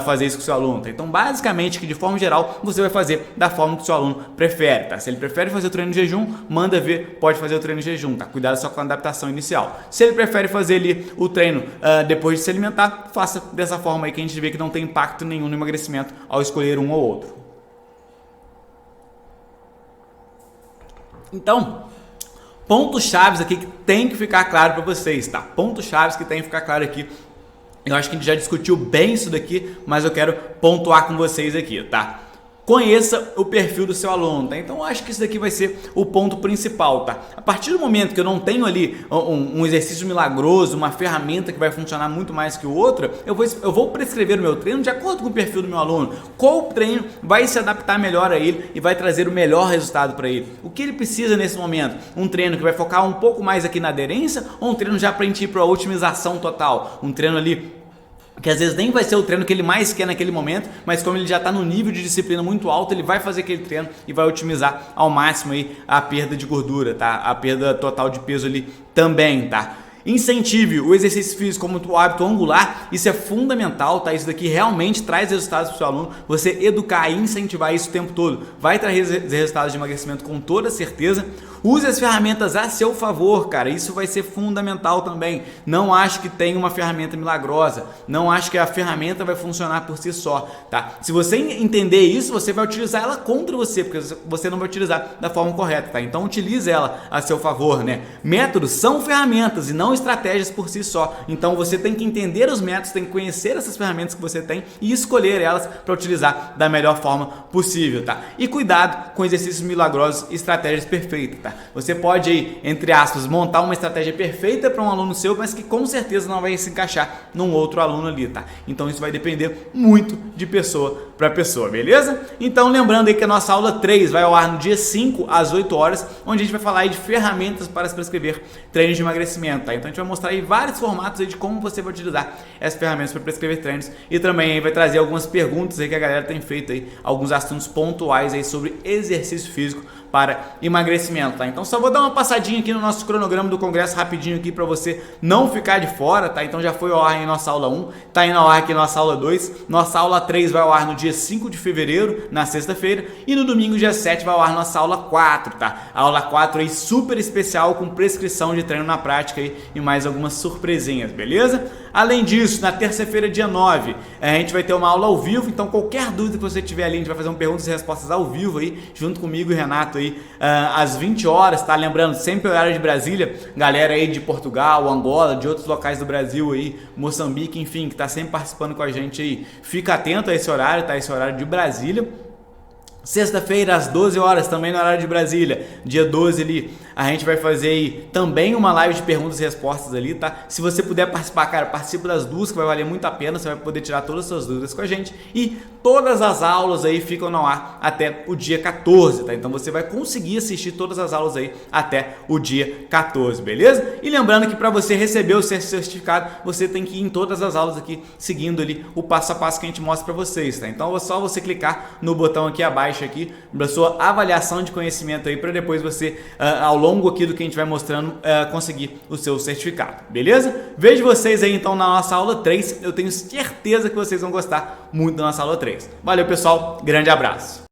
fazer isso com o seu aluno, tá? Então, basicamente, que de forma geral, você vai fazer da forma que o seu aluno prefere, tá? Se ele prefere fazer o treino de jejum, manda ver, pode fazer o treino de jejum, tá? Cuidado só com a adaptação inicial. Se ele prefere fazer ali o treino depois de se alimentar, faça dessa forma aí que a gente vê que não tem impacto nenhum no emagrecimento ao escolher um ou outro. Então, pontos chaves aqui que tem que ficar claro para vocês, tá? Pontos chaves que tem que ficar claro aqui. Eu acho que a gente já discutiu bem isso daqui, mas eu quero pontuar com vocês aqui, tá? Conheça o perfil do seu aluno, tá? Então eu acho que isso daqui vai ser o ponto principal, tá? A partir do momento que eu não tenho ali um exercício milagroso, uma ferramenta que vai funcionar muito mais que o outro, eu vou prescrever o meu treino de acordo com o perfil do meu aluno. Qual treino vai se adaptar melhor a ele e vai trazer o melhor resultado para ele? O que ele precisa nesse momento? Um treino que vai focar um pouco mais aqui na aderência ou um treino já para a gente ir para a otimização total? Um treino ali que às vezes nem vai ser o treino que ele mais quer naquele momento, mas como ele já está no nível de disciplina muito alto, ele vai fazer aquele treino e vai otimizar ao máximo aí a perda de gordura, tá? A perda total de peso ali também, tá? Incentive o exercício físico como o hábito angular, isso é fundamental, tá? Isso daqui realmente traz resultados para o seu aluno, você educar e incentivar isso o tempo todo, vai trazer resultados de emagrecimento com toda certeza. Use as ferramentas a seu favor, cara, isso vai ser fundamental também. Não acho que tem uma ferramenta milagrosa, não acho que a ferramenta vai funcionar por si só, tá? Se você entender isso, você vai utilizar ela contra você, porque você não vai utilizar da forma correta, tá? Então utilize ela a seu favor, né? Métodos são ferramentas e não estratégias por si só. Então você tem que entender os métodos, tem que conhecer essas ferramentas que você tem e escolher elas para utilizar da melhor forma possível, tá? E cuidado com exercícios milagrosos e estratégias perfeitas, tá? Você pode aí, entre aspas, montar uma estratégia perfeita para um aluno seu, mas que com certeza não vai se encaixar num outro aluno ali, tá? Então isso vai depender muito de pessoa para pessoa, beleza? Então lembrando aí que a nossa aula 3 vai ao ar no dia 5 às 8 horas, onde a gente vai falar aí de ferramentas para se prescrever treinos de emagrecimento, tá? Então a gente vai mostrar aí vários formatos aí de como você vai utilizar essas ferramentas para prescrever treinos e também aí vai trazer algumas perguntas aí que a galera tem feito aí, alguns assuntos pontuais aí sobre exercício físico para emagrecimento, tá? Então só vou dar uma passadinha aqui no nosso cronograma do congresso rapidinho aqui para você não ficar de fora, tá? Então já foi ao ar em nossa aula 1, tá indo ao ar aqui nossa aula 2, nossa aula 3 vai ao ar no dia 5 de fevereiro, na sexta-feira, e no domingo dia 7 vai ao ar nossa aula 4, tá? A aula 4 aí super especial com prescrição de treino na prática aí e mais algumas surpresinhas, beleza? Além disso, na terça-feira dia 9, a gente vai ter uma aula ao vivo, então qualquer dúvida que você tiver ali, a gente vai fazer um perguntas e respostas ao vivo aí, junto comigo e Renato aí, às 20 horas, tá? Lembrando, sempre horário de Brasília, galera aí de Portugal, Angola, de outros locais do Brasil aí, Moçambique, enfim, que tá sempre participando com a gente aí. Fica atento a esse horário, tá? Esse horário de Brasília. Sexta-feira, às 12 horas, também no horário de Brasília, dia 12 ali, a gente vai fazer aí também uma live de perguntas e respostas ali, tá? Se você puder participar, cara, participa das duas, que vai valer muito a pena, você vai poder tirar todas as suas dúvidas com a gente. E todas as aulas aí ficam no ar até o dia 14, tá? Então você vai conseguir assistir todas as aulas aí até o dia 14, beleza? E lembrando que para você receber o seu certificado, você tem que ir em todas as aulas aqui, seguindo ali o passo a passo que a gente mostra para vocês, tá? Então é só você clicar no botão aqui abaixo aqui da sua avaliação de conhecimento aí para depois você, ao longo aqui do que a gente vai mostrando, conseguir o seu certificado, beleza? Vejo vocês aí então na nossa aula 3, eu tenho certeza que vocês vão gostar muito da nossa aula 3. Valeu pessoal, grande abraço!